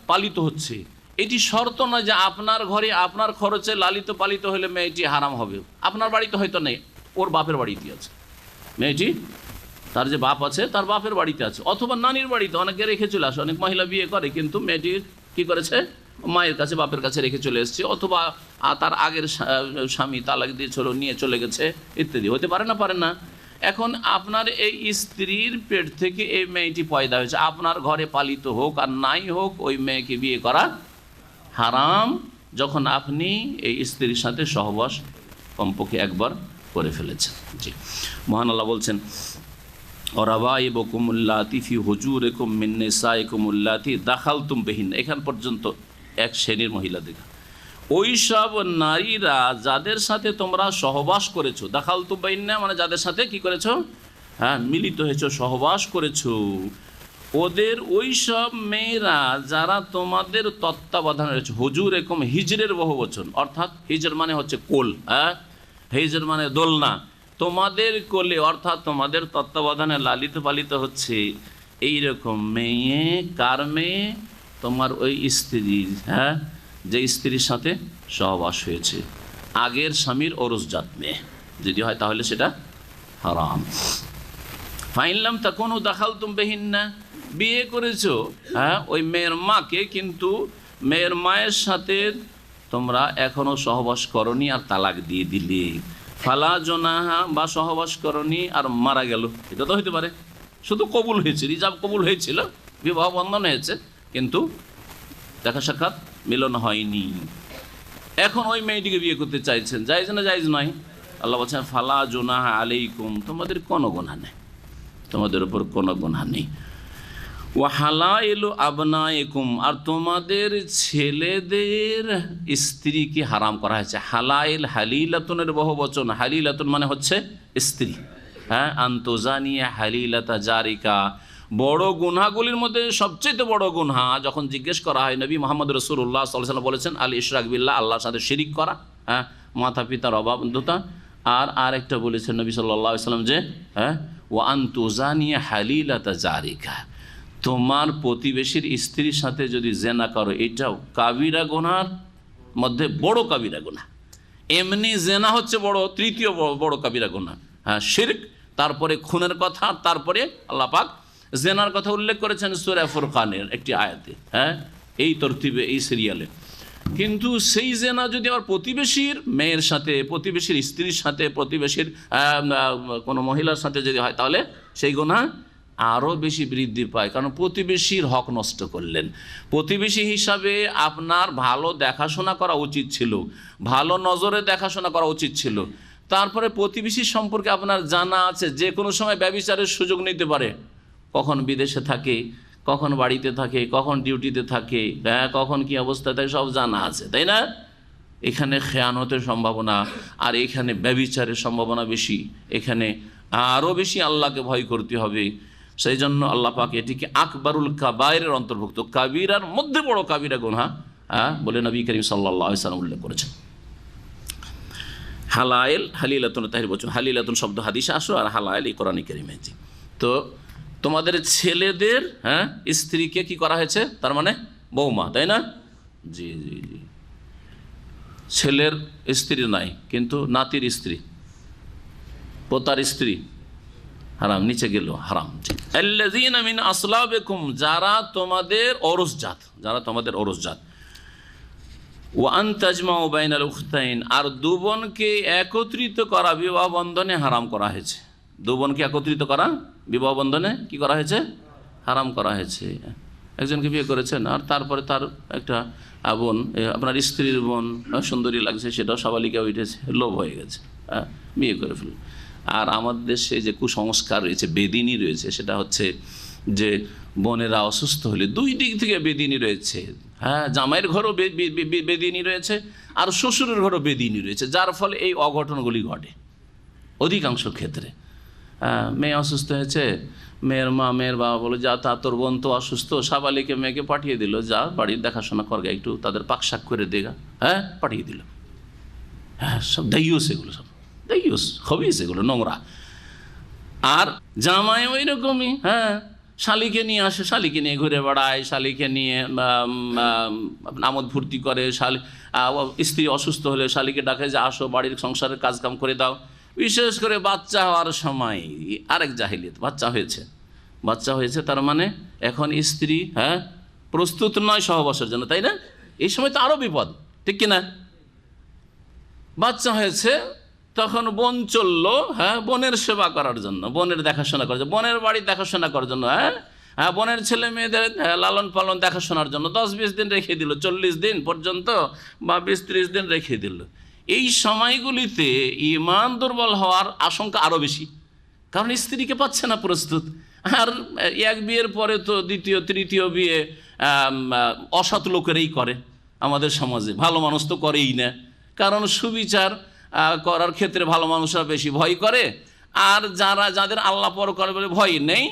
পালিত হচ্ছে, এটি শর্ত নয় যে আপনার ঘরে আপনার খরচে লালিত পালিত হলে মেয়েটি হারাম হবে। আপনার বাড়িতে হয়তো নেই, ওর বাপের বাড়িতে আছে মেয়েটি, তার যে বাপ আছে তার বাপের বাড়িতে আছে, অথবা নানির বাড়িতে অনেকে রেখে চলে আসে। অনেক মহিলা বিয়ে করে কিন্তু মেয়েটি কি করেছে, মায়ের কাছে বাপের কাছে রেখে চলে এসছে, অথবা তার আগের স্বামী তালাক দিয়ে নিয়ে চলে গেছে, ইত্যাদি হতে পারে না। এখন আপনার এই স্ত্রীর পেট থেকে এই মেয়েটি পয়দা হয়েছে, আপনার ঘরে পালিত হোক আর নাই হোক, ওই মেয়েকে বিয়ে করা হারাম যখন আপনি এই স্ত্রীর সাথে সহবাস কমপক্ষে একবার করে ফেলেছেন। জি, মহান আল্লাহ বলছেন ওরাবাইবুকুমুল্লাতি ফি হুজুরিকুম মিন নিসাইকুমুল্লাতি দাখালতুম বিহিন্না। এখান পর্যন্ত এক শ্রেণীর মহিলা দেখা, ওই সব নারীরা যাদের সাথে তোমরা সহবাস করেছো, দাখালতুম বিহিন্না মানে যাদের সাথে কি করেছো, হ্যাঁ মিলিত হয়েছো, সহবাস করেছো, ওদের ওই সব মেয়েরা যারা তোমাদের তত্ত্বাবধানে রয়েছে। হুজুরিকুম হিজরের বহুবচন, অর্থাৎ হিজর মানে হচ্ছে কোল, হ্যাঁ হিজর মানে দোলনা, তোমাদের কোলে অর্থাৎ তোমাদের তত্ত্বাবধানে লালিত পালিত হচ্ছে এইরকম মেয়ে। কার মেয়ে? তোমার ওই স্ত্রীর, হ্যাঁ যে স্ত্রীর সাথে সহবাস হয়েছে, আগের স্বামীর ওরসজাত মেয়ে যদি হয় তাহলে সেটা হারাম। ফাইনলাম তাকুনু দাখালতুম বিহিন্না, বিয়ে করেছো হ্যাঁ ওই মেয়ের মাকে, কিন্তু মেয়ের মায়ের সাথে তোমরা এখনো সহবাস করনি আর তালাক দিয়ে দিলে, ফালা জোনাহা বা সহবাস করনি আর মারা গেল, এটা তো হইতে পারে, শুধু কবুল হয়েছে, রিজাব কবুল হয়েছিল, বিবাহ বন্ধন হয়েছে, কিন্তু দেখা সাক্ষাৎ মিলন হয়নি, এখন ওই মেয়েটিকে বিয়ে করতে চাইছেন, জায়েজ না জায়েজ নয়? আল্লাহ বলছেন ফালা জোনাহা আলাইকুম, তোমাদের কোনো গুনাহ নেই, তোমাদের উপর কোনো গুনাহ নেই। ওয়া হালাইলু আবনাইকুম, আর তোমাদের ছেলেদের স্ত্রীকে হারাম করা হয়েছে। হালাইল হালিলাতুনের বহুবচন, হালিলাতুন মানে হচ্ছে স্ত্রী, হ্যাঁ আনতুজানিয়া হালিলাতা জারিকা। বড় গুনহাগুলির মধ্যে সবচেয়ে বড় গুনহা যখন জিজ্ঞেস করা হয়, নবী মুহাম্মদ রাসূলুল্লাহ সাল্লাল্লাহু আলাইহি ওয়াসাল্লাম বলেছেন আল ইশরাক বিল্লাহ, আল্লাহর সাথে শিরিক করা, হ্যাঁ মাতা পিতার অবাধ্যতা, আর একটা বলেছেন নবী সাল্লাল্লাহু আলাইহি ওয়াসাল্লাম যে ওয়া আনতুজানিয়া হালিলাতা জারিকা, তোমার প্রতিবেশীর স্ত্রীর সাথে যদি জেনা করো, এটাও কাবিরা গুনার মধ্যে বড় কাবিরা গুনাহ। এমনি জেনা হচ্ছে বড়, তৃতীয় বড় কাবিরা গুনাহ, শিরক, তারপরে খুনের কথা, তারপরে আল্লাহ পাক জেনার কথা উল্লেখ করেছেন সূরা ফুরকানের একটি আয়াতে, এই তরতিবে, এই সিরিয়ালে। কিন্তু সেই জেনা যদি আবার প্রতিবেশীর মেয়ের সাথে, প্রতিবেশীর স্ত্রীর সাথে, প্রতিবেশীর কোনো মহিলার সাথে যদি হয়, তাহলে সেই গুনাহ আরও বেশি বৃদ্ধি পায়, কারণ প্রতিবেশীর হক নষ্ট করলেন। প্রতিবেশী হিসাবে আপনার ভালো দেখাশোনা করা উচিত ছিল, ভালো নজরে দেখাশোনা করা উচিত ছিল। তারপরে প্রতিবেশী সম্পর্কে আপনার জানা আছে, যে কোনো সময় ব্যভিচারের সুযোগ নিতে পারে, কখন বিদেশে থাকে, কখন বাড়িতে থাকে, কখন ডিউটিতে থাকে, কখন কি অবস্থা থাকে, সব জানা আছে, তাই না? এখানে খেয়ানতের সম্ভাবনা, আর এখানে ব্যভিচারের সম্ভাবনা বেশি, এখানে আরও বেশি আল্লাহকে ভয় করতে হবে। সেই জন্য আল্লাহ পাক এটিকে আকবরুল কাবায়েরের অন্তর্ভুক্ত, কাবিরার মধ্যে বড় কাবিরা গুনাহ বলে নবী করিম সাল্লাল্লাহু আলাইহি ওয়াসাল্লাম উল্লেখ করেছেন। হালায়েল, হালিলাতুন, তাহির বচন, হালিলাতুন শব্দ হাদিসে আসো, আর হালায়েল এই কোরআনে কারিমে। তো তোমাদের ছেলেদের স্ত্রীকে কি করা হয়েছে, তার মানে বৌমা, তাই না? জি জি জি, ছেলের স্ত্রী নাই, কিন্তু নাতির স্ত্রী, পোতার স্ত্রী হারাম, নিচে গেল হারাম। আল্লাযীনা মিন আসলাবিকুম, যারা তোমাদের ঔরসজাত, যারা তোমাদের ঔরসজাত। ওয়া আন তাজমাউ বাইনাল উখতাইন, আর দু বোনকে একত্রিত করা বিবাহ বন্ধনে হারাম করা হয়েছে। দু বোনকে একত্রিত করা বিবাহ বন্ধনে কি করা হয়েছে? হারাম করা হয়েছে। একজনকে বিয়ে করেছেন, আর তারপরে তার একটা বোন, আপনার স্ত্রীর বোন সুন্দরী লাগছে, সেটাও সাবালিকা উঠেছে, লোভ হয়ে গেছে, বিয়ে করে ফেলল। আর আমাদের দেশে যে কুসংস্কার রয়েছে, বেদিনী রয়েছে, সেটা হচ্ছে যে বোনেরা অসুস্থ হলে দুই দিক থেকে বেদিনী রয়েছে। জামাইয়ের ঘরও বেদিনী রয়েছে, আর শ্বশুরের ঘরও বেদিনী রয়েছে, যার ফলে এই অঘটনগুলি ঘটে অধিকাংশ ক্ষেত্রে। মেয়ে অসুস্থ হয়েছে, মেয়ের মা, মেয়ের বাবা বলে, যা তা তোর বোন তো অসুস্থ, সাবালিকে মেয়েকে পাঠিয়ে দিল, যা বাড়ির দেখাশোনা করবে, একটু তাদের পাকশাক করে দেগা, পাঠিয়ে দিল। সব দাইয়ুস, এগুলো সব দাইয়ুস, খবিস, এগুলো নোংরা। আর জামাই ওই রকমই, শালিকে নিয়ে আসে, শালিকে নিয়ে ঘুরে বেড়ায়, শালিকে নিয়ে আমোদ ফুর্তি করে। স্ত্রী অসুস্থ হলে শালিকে ডাকে যে আসো, বাড়ির সংসারের কাজকাম করে দাও। বিশেষ করে বাচ্চা হওয়ার সময় আরেক জাহিলিয়াত, বাচ্চা হয়েছে তার মানে এখন স্ত্রী প্রস্তুত নয় সহবাসের জন্য, তাই না? এই সময় তো আরও বিপদ, ঠিক কিনা? বাচ্চা হয়েছে, তখন বোন চললো বোনের সেবা করার জন্য, বোনের দেখাশোনা করার জন্য, বোনের বাড়ির দেখাশোনা করার জন্য, বোনের ছেলে মেয়েদের লালন পালন দেখাশোনার জন্য 10-20 দিন রেখে দিল, 40 দিন পর্যন্ত বা 20-30 দিন রেখে দিল। এই সময়গুলিতে ঈমান দুর্বল হওয়ার আশঙ্কা আরও বেশি, কারণ স্ত্রীকে পাচ্ছে না প্রস্তুত। আর এক বিয়ের পরে তো দ্বিতীয় তৃতীয় বিয়ে অসৎ লোকেরাই করে আমাদের সমাজে, ভালো মানুষ তো করেই না, কারণ সুবিচার করার ক্ষেত্রে ভালো মানুষরা বেশি ভয় করে, আর যাদের আল্লাহ পরকাল বলে ভয় নেই,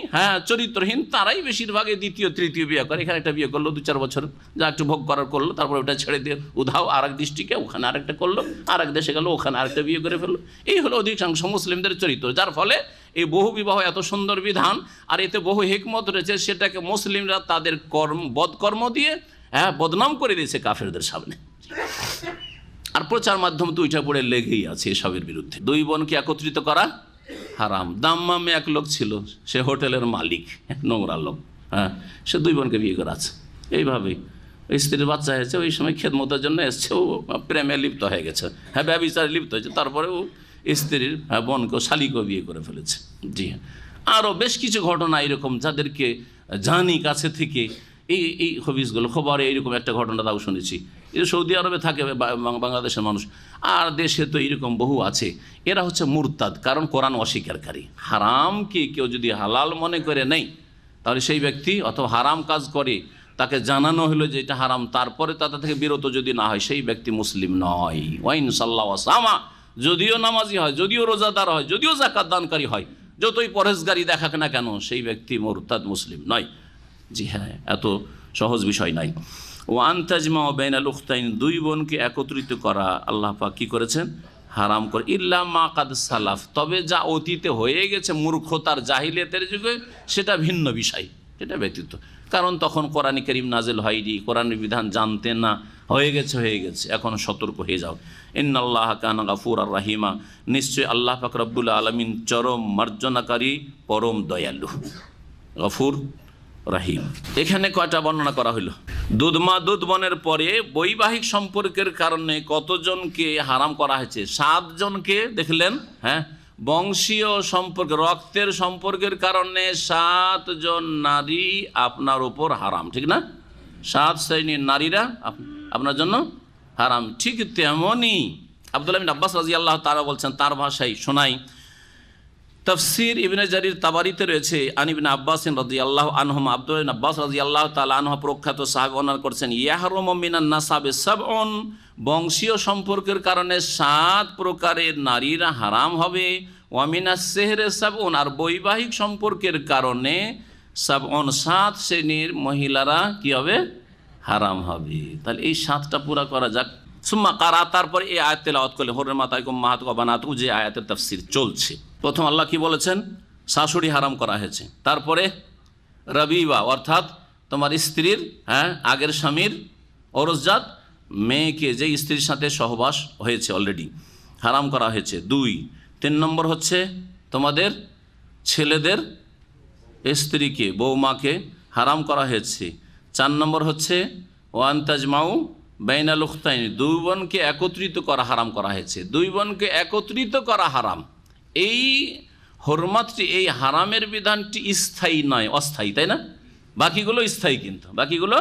চরিত্রহীন, তারাই বেশিরভাগই দ্বিতীয় তৃতীয় বিয়ে করে। এখানে একটা বিয়ে করলো 2-4 বছর, যা একটু ভোগ করার করলো, তারপর ওটা ছেড়ে দিয়ে উধাও আর এক দৃষ্টিকে, ওখানে আরেকটা করলো, আর এক দেশে গেলো, ওখানে আরেকটা বিয়ে করে ফেললো। এই হলো অধিকাংশ মুসলিমদের চরিত্র, যার ফলে এই বহু বিবাহ এত সুন্দর বিধান, আর এতে বহু হিকমত রয়েছে, সেটাকে মুসলিমরা তাদের বদকর্ম দিয়ে বদনাম করে দিয়েছে কাফেরদের সামনে। আর প্রচার মাধ্যম তো ওইটা পড়ে লেগেই আছে এসবের বিরুদ্ধে। দুই বোনকে একত্রিত করা হারাম। দাম্মামে এক লোক ছিল, সে হোটেলের মালিক, নোংরা লোক, সে দুই বোনকে বিয়ে করা আছে। এইভাবেই স্ত্রীর বাচ্চা হয়েছে, ওই সময় খেদমতের জন্য এসছে, ও প্রেমে লিপ্ত হয়ে গেছে, ব্যভিচারে লিপ্ত হয়েছে, তারপরে ও স্ত্রীর বোনকেও শালিকেও বিয়ে করে ফেলেছে। জি হ্যাঁ, আরও বেশ কিছু ঘটনা এরকম, যাদেরকে জানি কাছে থেকে, এই হবিসগুলো খবরে এইরকম একটা ঘটনা তাও শুনেছি। এটা সৌদি আরবে থাকে বাংলাদেশের মানুষ, আর দেশে তো এরকম বহু আছে। এরা হচ্ছে মুরতাদ, কারণ কোরআন অস্বীকারী। হারামকে কেউ যদি হালাল মনে করে নেই, তাহলে সেই ব্যক্তি অথবা হারাম কাজ করে, তাকে জানানো হলো যে এটা হারাম, তারপরে তাদের থেকে বিরত যদি না হয়, সেই ব্যক্তি মুসলিম নয়। ওয়াইন সাল্লাহ সামা, যদিও নামাজি হয়, যদিও রোজাদার হয়, যদিও যাকাত দানকারী হয়, যতই পরহেজগারি দেখাক না কেন, সেই ব্যক্তি মুরতাদ, মুসলিম নয়। জি হ্যাঁ, এত সহজ বিষয় নাই। ওয়া আন তাজমাউ বাইনাল উখতাইন, দুই বোনকে একত্রিত করা আল্লাহ পাক কী করেছেন? হারাম করে, ইল্লা মা কাদ সালাফ, তবে যা অতীতে হয়ে গেছে মূর্খতার জাহিলিয়াতের যুগে সেটা ভিন্ন বিষয়, সেটা ব্যক্তিত্ব। কারণ তখন কোরআন কারীম নাজিল হয়নি, কোরআনের বিধান জানতেন না, হয়ে গেছে, এখন সতর্ক হয়ে যাও। ইন্নাল্লাহ কানা গাফুরার রাহিমা, নিশ্চয়ই আল্লাহ পাক রব্বুল আলামিন চরম মার্জনাকারী, পরম দয়ালু, গফুর রাহিম। এখানে কয়টা বর্ণনা করা হলো? দুধ বনের পরে বৈবাহিক সম্পর্কের কারণে কতজনকে হারাম করা হয়েছে? 7 জনকে দেখলেন। হ্যাঁ, বংশীয় সম্পর্ক, রক্তের সম্পর্কের কারণে 7 জন নারী আপনার উপর হারাম, ঠিক না? 7 শ্রেণীর নারীরা আপনার জন্য হারাম। ঠিক তেমনই আব্দুল্লাহ বিন আব্বাস রাদিয়াল্লাহু তাআলা বলছেন, তার ভাষায় শোনাই, তাফসীর ইবনে জারির তাবারিতে রয়েছে, আন ইবনে আব্বাস রাদিয়াল্লাহু আনহুমা, আব্দুল্লাহ বিন আব্বাস রাদিয়াল্লাহু তাআলা আনহু প্রখ্যাত সাহাবী বর্ণনা করছেন, ইয়াহরুমু মিনান নাসাবে সাবউন, বংশীয় সম্পর্কের কারণে 7 প্রকারের নারীরা হারাম হবে। ওয়া মিনাস সিহরে সাবউন, আর বৈবাহিক সম্পর্কের কারণে সাবউন, 7 শ্রেণীর মহিলারা কি হবে? হারাম হবে। তাহলে এই 7টা পুরা করা যাক। সুম্মা কারা, তারপরে এই আয়াত তেলাওয়াত করলে, হুররিমাত আলাইকুম উম্মাহাতুকুম ওয়া বানাতুকুম, যে আয়াতের তাফসীর চলছে। প্রথম আল্লাহ কি বলেছেন? শাশুড়ি হারাম করা হয়েছে। তারপরে রবিবা, অর্থাৎ তোমার স্ত্রীর, আগের স্বামীর ঔরসজাত মেয়েকে, যে স্ত্রীর সাথে সহবাস হয়েছে অলরেডি, হারাম করা হয়েছে। 2, 3 নম্বর হচ্ছে তোমাদের ছেলেদের স্ত্রীকে, বৌমাকে হারাম করা হয়েছে। 4 নম্বর হচ্ছে ওয়ান তাজমাউ বাইনাল উখতাইন, 2 বোনকে একত্রিত করা হারাম করা হয়েছে। 2 বোনকে একত্রিত করা হারাম। এই হরমাতটি, এই হারামের বিধানটি স্থায়ী নয়, অস্থায়ী, তাই না? বাকিগুলো স্থায়ী, কিন্তু বাকিগুলো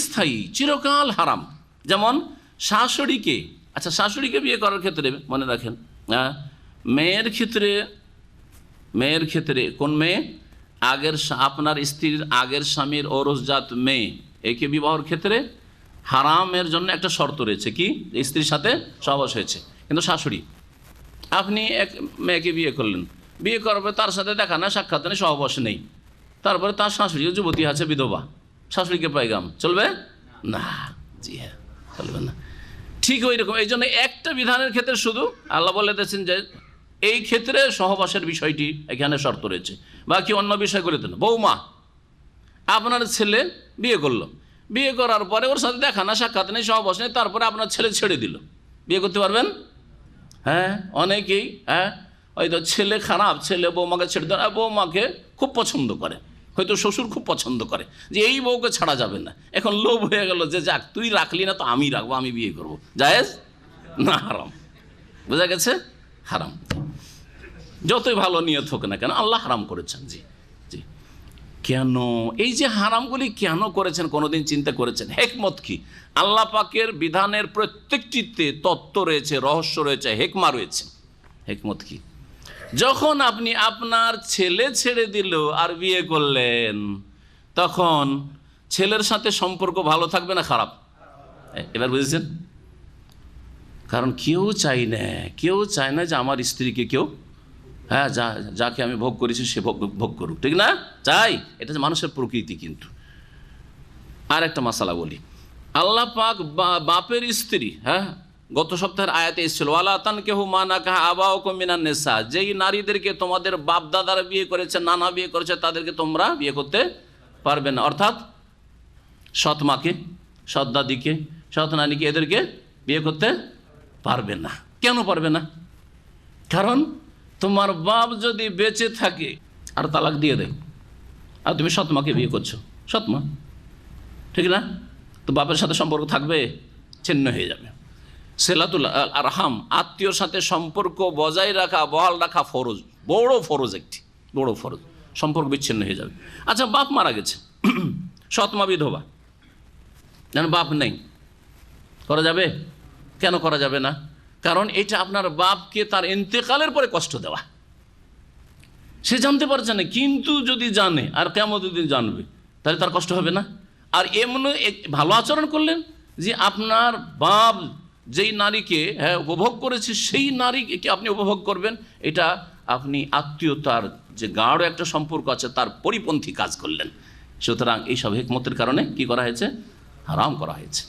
স্থায়ী, চিরকাল হারাম। যেমন শাশুড়িকে, আচ্ছা শাশুড়িকে বিয়ে করার ক্ষেত্রে মনে রাখেন, মেয়ের ক্ষেত্রে কোন মেয়ে? আপনার স্ত্রীর আগের স্বামীর ঔরসজাত মেয়ে, একে বিবাহের ক্ষেত্রে হারামের জন্য একটা শর্ত রয়েছে, কি? স্ত্রীর সাথে সহবাস হয়েছে। কিন্তু শাশুড়ি, আপনি এক মেয়েকে বিয়ে করলেন, বিয়ে করবে, তার সাথে দেখা না, সাক্ষাৎ নেই, সহবাস নেই, তারপরে তার শাশুড়িও যুবতী আছে, বিধবা, শাশুড়িকে পাইগাম, চলবে না? জি হ্যাঁ, চলবে না। ঠিক ওই রকম, এই জন্য একটা বিধানের ক্ষেত্রে শুধু আল্লাহ বলে দিয়েছেন যে এই ক্ষেত্রে সহবাসের বিষয়টি এখানে শর্ত রয়েছে, বাকি অন্য বিষয়গুলিতে না। বৌমা, আপনার ছেলে বিয়ে করলো, বিয়ে করার পরে ওর সাথে দেখা না, সাক্ষাৎ নেই, সহবাস নেই, তারপরে আপনার ছেলে ছেড়ে দিল, বিয়ে করতে পারবেন? হ্যাঁ, অনেকেই হয়তো ছেলে খারাপ, ছেলে বৌমাকে ছেড়ে দেয়, বৌমাকে খুব পছন্দ করে, হয়তো শ্বশুর খুব পছন্দ করে যে এই বউকে ছাড়া যাবে না, এখন লোভ হয়ে গেল যে যাক তুই রাখলি না তো আমি রাখবো, আমি বিয়ে করবো, জায়েজ না? হারাম। বোঝা গেছে? হারাম। যতই ভালো নিয়ত হোক না কেন, আল্লাহ হারাম করেছেন। জি জি। কেন এই যে হারামগুলি কেন করেছেন, কোনোদিন চিন্তা করেছেন? হেকমত কি? আল্লাহ পাকের বিধানের প্রত্যেকটিতে তত্ত্ব রয়েছে, রহস্য রয়েছে, হেকমা রয়েছে। হেকমত কি? যখন আপনি আপনার ছেলে ছেড়ে দিল আর বিয়ে করলেন, তখন ছেলের সাথে সম্পর্ক ভালো থাকবে না খারাপ? এবার বুঝেছেন? কারণ কেউ চায় না যে আমার স্ত্রীকে কেউ, যাকে আমি ভোগ করেছি সে ভোগ করুক, ঠিক না? চাই, এটা যে মানুষের প্রকৃতি। কিন্তু আর একটা মাসালা বলি, আল্লাহ পাক বাপের স্ত্রী, গত সপ্তাহের আয়াতে এসেছিল, ওয়ালা তানকিহু মা নাকাহা আবাউকুম মিনান নিসা, যেই নারীদেরকে তোমাদের বাপ দাদারা বিয়ে করেছে, নানা বিয়ে করেছে, তাদেরকে তোমরা বিয়ে করতে পারবে না। অর্থাৎ সৎ মাকে, সৎ দাদিকে, সৎ নানিকে, এদেরকে বিয়ে করতে পারবে না। কেন পারবে না? কারণ তোমার বাপ যদি বেঁচে থাকে আর তালাক দিয়ে দেয়, আর তুমি সৎ মাকে বিয়ে করছো, সৎ মা, ঠিক না? তো বাপের সাথে সম্পর্ক থাকবে, ছিন্ন হয়ে যাবে। সিলাতুল আরহাম, আত্মীয়র সাথে সম্পর্ক বজায় রাখা, বহাল রাখা ফরজ, বড় ফরজ, একটি বড় ফরজ। সম্পর্ক বিচ্ছিন্ন হয়ে যাবে। আচ্ছা, বাপ মারা গেছে, সৎ মা বিধবা, যেন বাপ নেই, করা যাবে? কেন করা যাবে না? কারণ এটা আপনার বাপকে তার ইন্তেকালের পরে কষ্ট দেওয়া। সে জানতে পারছে না, কিন্তু যদি জানে আর কিয়ামতের দিন জানবে, তাহলে তার কষ্ট হবে না? আর এমনি ভালো আচরণ করলেন যে আপনার বাপ যেই নারীকে উপভোগ করেছে সেই নারীকে আপনি উপভোগ করবেন, এটা আপনি আত্মীয়তার যে গাঢ় একটা সম্পর্ক আছে তার পরিপন্থী কাজ করলেন। সুতরাং এইসব হিকমতের কারণে কি করা হয়েছে? হারাম করা হয়েছে।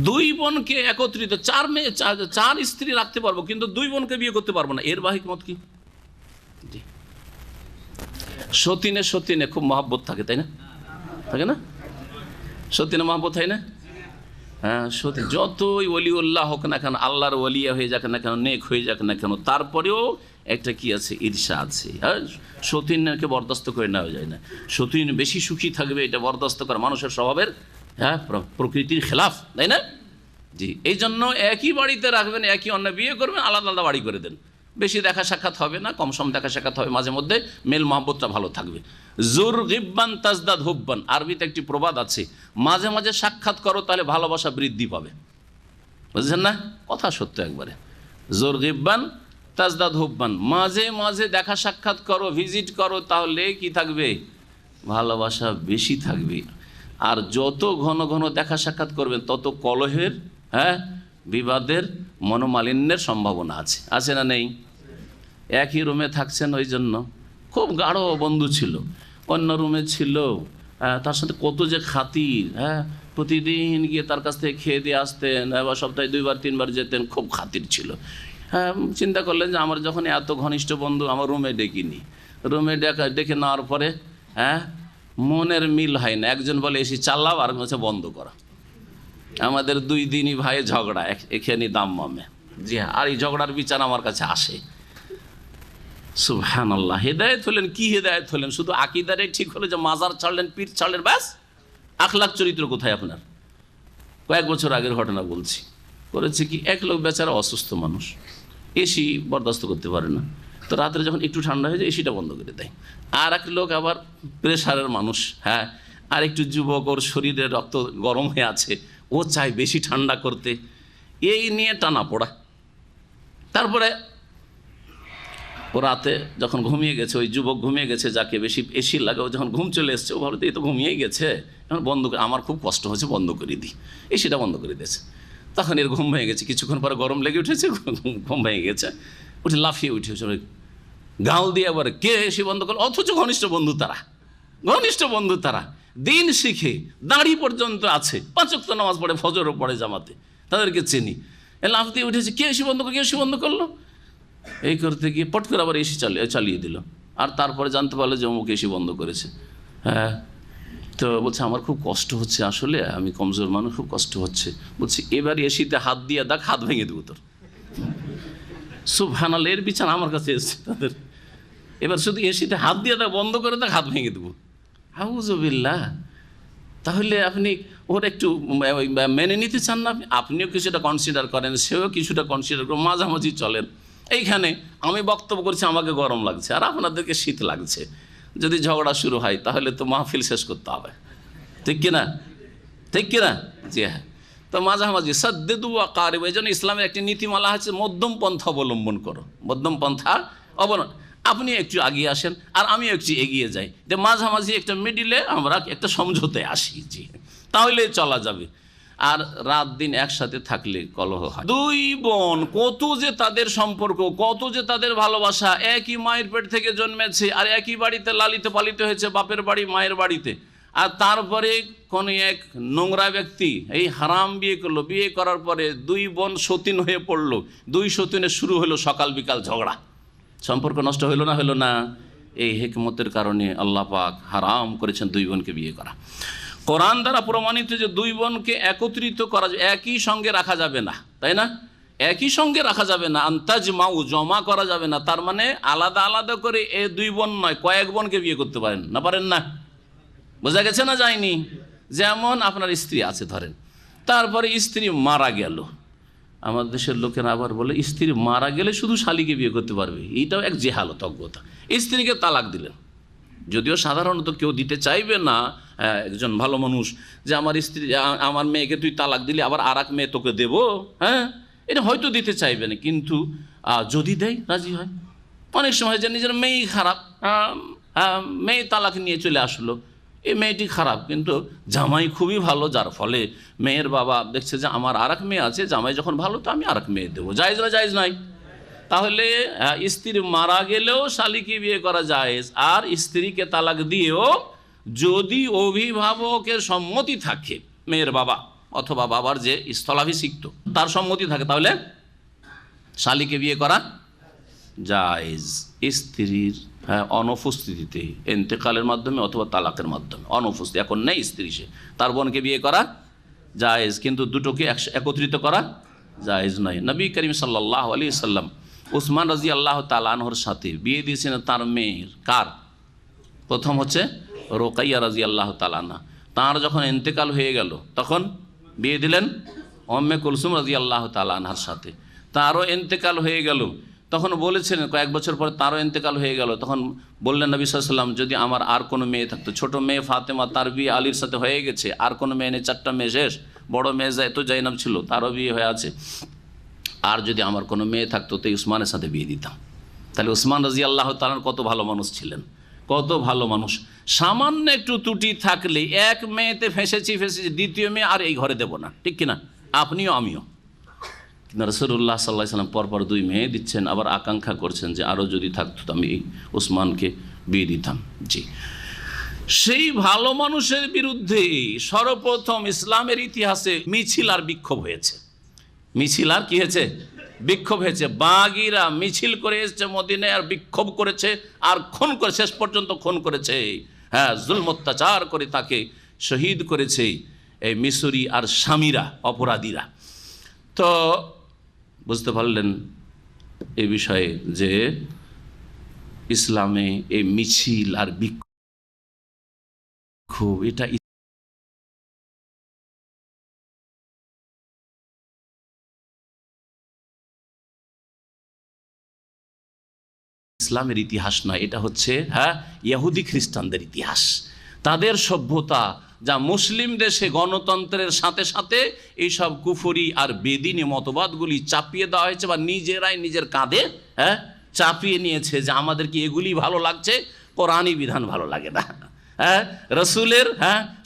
দুই বোনকে একত্রিত, চার স্ত্রী রাখতে পারবো কিন্তু দুই বোনকে বিয়ে করতে পারবো না, এর বাহিক মত কি? সতীনে খুব মহাব্বত থাকে, তাই না? থাকে না? সতীনে মহাব্বত হয় না? হ্যাঁ, সতী যতই ওলিউল্লাহ হোক না কেন, আল্লাহর ওলিয়া হয়ে যাক না কেন, নেক হয়ে যাক না কেন, তারপরেও একটা কি আছে, ঈর্ষা আছে। হ্যাঁ, সতীনকে বরদাস্ত করে নেওয়া যায় না। সতীন বেশি সুখী থাকবে, এটা বরদাস্ত করা মানুষের স্বভাবের, হ্যাঁ, প্রকৃতির খেলাফ, তাই না? জি, এই জন্য একই বাড়িতে রাখবেন, একই অন্য বিয়ে করবেন, আলাদা আলাদা বাড়ি করে দেন। বেশি দেখা সাক্ষাৎ হবে না, কম সম দেখা সাক্ষাৎ হবে, মাঝে মধ্যে মেল মহব্বতটা ভালো থাকবে। জুর গিব্বান তাজদাদ হুব্বান, আরবিতে একটি প্রবাদ আছে, মাঝে মাঝে সাক্ষাৎ করো তাহলে ভালোবাসা বৃদ্ধি পাবে। বুঝছেন না? কথা সত্য একবারে। জোর গিব্বান তাজদাদ হুব্বান, মাঝে মাঝে দেখা সাক্ষাৎ করো, ভিজিট করো, তাহলে কি থাকবে? ভালোবাসা বেশি থাকবে। আর যত ঘন ঘন দেখা সাক্ষাৎ করবেন তত কলহের, হ্যাঁ, বিবাদের, মনোমালিন্যের সম্ভাবনা আছে। আছে না নেই? একই রুমে থাকছেন, ওই জন্য খুব গাঢ় বন্ধু ছিল, অন্য রুমে ছিল, তার সাথে কত যে খাতির, হ্যাঁ, প্রতিদিন গিয়ে তার কাছ থেকে খেয়ে দিয়ে আসতেন, বা সপ্তাহে 2বার 3বার যেতেন, খুব খাতির ছিল। হ্যাঁ, চিন্তা করলেন যে আমার যখন এত ঘনিষ্ঠ বন্ধু, আমার রুমে ডেকিনি, রুমে ডেকে নেওয়ার পরে, হ্যাঁ, মনের মিল হয় না। একজন বলে এসি চালাও, আর হচ্ছে বন্ধ করা। আমাদের 2 দিনই ভাই ঝগড়া, এখানে দাম মামে। জি হ্যাঁ, আর এই ঝগড়ার বিচার আমার কাছে আসে। সুবহানাল্লাহ। হেদায়েত হলেন, কি হেদায়েত হলেন? শুধু আকীদারে ঠিক হলো যে মাজার ছাড়লেন, পীর ছাড়লেন, ব্যাস। আখলাক চরিত্র কোথায় আপনার? কয়েক বছর আগের ঘটনা বলছি। করেছে কি, এক লোক বেচারা অসুস্থ মানুষ, এসি বরদাস্ত করতে পারে না, তো রাত্রে যখন একটু ঠান্ডা হয়ে যায় এসিটা বন্ধ করে দেয়। আর এক লোক আবার প্রেশারের মানুষ, হ্যাঁ, আর একটু যুবক, ওর শরীরে রক্ত গরম হয়ে আছে, ও চায় বেশি ঠান্ডা করতে, এই নিয়ে টানা পড়া। তারপরে ও রাতে যখন ঘুমিয়ে গেছে, ওই যুবক ঘুমিয়ে গেছে, যাকে বেশি এসি লাগে, ও যখন ঘুম চলে এসছে, ও ভাবতে এই তো ঘুমিয়েই গেছে, এখন বন্ধ করে, আমার খুব কষ্ট হচ্ছে, বন্ধ করে দিই, এসিটা বন্ধ করে দিয়েছে। তখন এর ঘুম ভেঙে গেছে, কিছুক্ষণ পরে গরম লেগে উঠেছে, ঘুম ভেঙে গেছে, উঠে লাফিয়ে উঠেছে, গাল দিয়ে আবার কে এসি বন্ধ করলো, অথচ ঘনিষ্ঠ বন্ধু তারা, দিন শিখে দাঁড়ি পর্যন্ত আছে, 5 ওয়াক্ত নামাজ পড়ে, ফজরও পড়ে জামাতে, তাদেরকে চিনি। লাফ দিয়ে উঠেছে, কে এসি বন্ধ করলো, এই করতে গিয়ে পট করে আবার এসি চালিয়ে দিল। আর তারপরে জানতে পারলো যে অমুক এসি বন্ধ করেছে। হ্যাঁ, তো বলছে আমার খুব কষ্ট হচ্ছে, আসলে আমি কমজোর মানুষ, খুব কষ্ট হচ্ছে। বলছি এবার এসিতে হাত দিয়ে দেখ, হাত ভেঙে দেবো তোর। সুবহানাল্লাহ, এর বিচার আমার কাছে এসছে তাদের। এবার শুধু এসিতে হাত দিয়ে দেখ, বন্ধ করে দেখ, হাত ভেঙে দেবো। আউযুবিল্লাহ। তাহলে আপনি ওর একটু মেনে নিতে চান না? আপনিও কিছুটা কনসিডার করেন, সেও কিছুটা কনসিডার করেন, মাঝামাঝি চলেন। এইখানে আমি বক্তব্য করছি, আমাকে গরম লাগছে, আর আপনাদেরকে শীত লাগছে। যদি ঝগড়া শুরু হয় তাহলে তো মাহফিল শেষ করতে হবে, ঠিক কিনা? জি হ্যাঁ। তো মাঝামাঝি সাদ্দিদু ওয়া কারিবু, এই জন্য ইসলামের একটি নীতিমালা আছে, মধ্যম পন্থা অবলম্বন করো, মধ্যম পন্থা অবলম্বন। আপনি একটু এগিয়ে আসেন আর আমি একটু এগিয়ে যাই, যে মাঝামাঝি একটা মিডিলে আমরা একটা সমঝোতায় আসি, জি, তাহলে চলা যাবে। আর রাত দিন একসাথে থাকলে কলহ হয়। 2 বোন, কত যে তাদের সম্পর্ক, কত যে তাদের ভালোবাসা, একই মায়ের পেট থেকে জন্মেছে, আর একই বাড়িতে লালিত পালিত হয়েছে, বাপের বাড়ি মায়ের বাড়িতে। আর তারপরে কোন এক নোংরা ব্যক্তি এই হারাম বিয়ে করলো, বিয়ে করার পরে 2 বোন সতীন হয়ে পড়লো, 2 সতীনে শুরু হলো সকাল বিকাল ঝগড়া। সম্পর্ক নষ্ট হলো না? এই হিকমতের কারণে আল্লাহ পাক হারাম করেছেন 2 বোনকে বিয়ে করা। কোরআন দ্বারা প্রমাণিত যে 2 বোনকে একত্রিত করা, একই সঙ্গে রাখা যাবে না, তাই না? একই সঙ্গে রাখা যাবে না, আনতাজমাউ, জমা করা যাবে না। তার মানে আলাদা আলাদা করে 2 বোন নয়, কয়েক বোনকে বিয়ে করতে পারেন না? পারেন না? বোঝা গেছে না যায়নি? যেমন আপনার স্ত্রী আছে ধরেন, তারপরে স্ত্রী মারা গেল। আমার দেশের লোকেরা আবার বলে স্ত্রী মারা গেলে শুধু শালীকে বিয়ে করতে পারবে, এইটাও এক জেহালত, অজ্ঞতা। স্ত্রীকে তালাক দিলেন, যদিও সাধারণত কেউ দিতে চাইবে না, একজন ভালো মানুষ, যে আমার মেয়েকে তুই তালাক দিলি, আবার আর এক মেয়ে তোকে দেবো, হ্যাঁ, এটা হয়তো দিতে চাইবে না, কিন্তু যদি দেয় রাজি হয়। অনেক সময় যে নিজের মেয়েই খারাপ, মেয়ে তালাক নিয়ে চলে আসলো, এই মেয়েটি খারাপ কিন্তু জামাই খুবই ভালো, যার ফলে মেয়ের বাবা দেখছে যে আমার আর এক মেয়ে আছে, জামাই যখন ভালো তো আমি আর এক মেয়ে দেবো। জায়েজ না জায়েজ নাই? তাহলে স্ত্রী মারা গেলেও শালীকে বিয়ে করা জায়েজ, আর স্ত্রীকে তালাক দিয়েও যদি অভিভাবকের সম্মতি থাকে, মেয়ের বাবা অথবা বাবার যে স্থলাভিষিক্ত তার সম্মতি থাকে তাহলে শালীকে বিয়ে করা জায়েজ। স্ত্রীর অনুপস্থিতিতে, ইন্তেকালের মাধ্যমে অথবা তালাকের মাধ্যমে, অনুপস্থিতি এখন নেই স্ত্রী, সে তার বোনকে বিয়ে করা জায়েজ, কিন্তু দুটোকে একত্রিত করা জায়েজ নয়। নবী করিম সাল্লাল্লাহু আলাইহি সাল্লাম উসমান রাদিয়াল্লাহু তাআলা আনহুর সাথে বিয়ে দিয়েছেন তার মেয়ের, কার? প্রথম হচ্ছে রোকাইয়া রাদিয়াল্লাহু তাআলা আনহা। তাঁর যখন ইন্তেকাল হয়ে গেল তখন বিয়ে দিলেন উম্মে কুলসুম রাদিয়াল্লাহু তাআলা আনহার সাথে। তারও ইন্তেকাল হয়ে গেল, তখন বলেছেন, কয়েক বছর পরে তারও ইন্তেকাল হয়ে গেল, তখন বললেন নবী সাল্লাল্লাহু আলাইহি ওয়াসাল্লাম, যদি আমার আর কোনো মেয়ে থাকতো, ছোটো মেয়ে ফাতেমা, তার বিয়ে আলীর সাথে হয়ে গেছে, আর কোনো মেয়ে নেই, 4টা মেয়ে শেষ, বড় মেয়ে তো জাইনাব ছিল, তারও বিয়ে হয়ে আছে, আর যদি আমার কোনো মেয়ে থাকতো তো উসমানের সাথে বিয়ে দিতাম। তাহলে উসমান রাদিয়াল্লাহু তাআলা কত ভালো মানুষ ছিলেন, কত ভালো মানুষ। সামান্য একটু ত্রুটি থাকলে, এক মেয়েতে ফেঁসেছি, দ্বিতীয় মেয়ে আর এই ঘরে দেব না, ঠিক কিনা? আপনিও আমিও। কিন্তু রাসূলুল্লাহ সাল্লাল্লাহু আলাইহি ওয়াসাল্লাম পরপর 2 মেয়ে দিচ্ছেন, আবার আকাঙ্ক্ষা করছেন যে আরও যদি থাকতো তো আমি উসমানকে বিয়ে দিতাম। জি, সেই ভালো মানুষের বিরুদ্ধে সর্বপ্রথম ইসলামের ইতিহাসে মিছিল আর বিক্ষোভ হয়েছে। মিছিল আর কি হয়েছে? বিক্ষোভ হয়েছে। বাগীরা মিছিল করে এসেছে মদিনায়, আর বিক্ষোভ করেছে, আর খুন করে, শেষ পর্যন্ত খুন করেছে। হ্যাঁ, জুলম অত্যাচার করে তাকে শহীদ করেছে এই মিশরি আর শামিরা, অপরাধীরা। তো বুঝতে পারলেন এ বিষয়ে যে ইসলামে এই মিছিল আর বিক্ষোভ এটা ইসলামের ইতিহাস নয়, এটা হচ্ছে ইহুদি খ্রিস্টানদের ইতিহাস। তাদের সভ্যতা যা মুসলিম দেশে গণতন্ত্রের সাথে সাথে এইসব কুফরি আর বেদিনী মতবাদগুলি চাপিয়ে দেওয়া হয়েছে, বা নিজেরাই নিজের কাঁধে চাপিয়ে নিয়েছে যে আমাদেরকে এগুলি ভালো লাগছে, কোরআনী বিধান ভালো লাগে না, রসুলের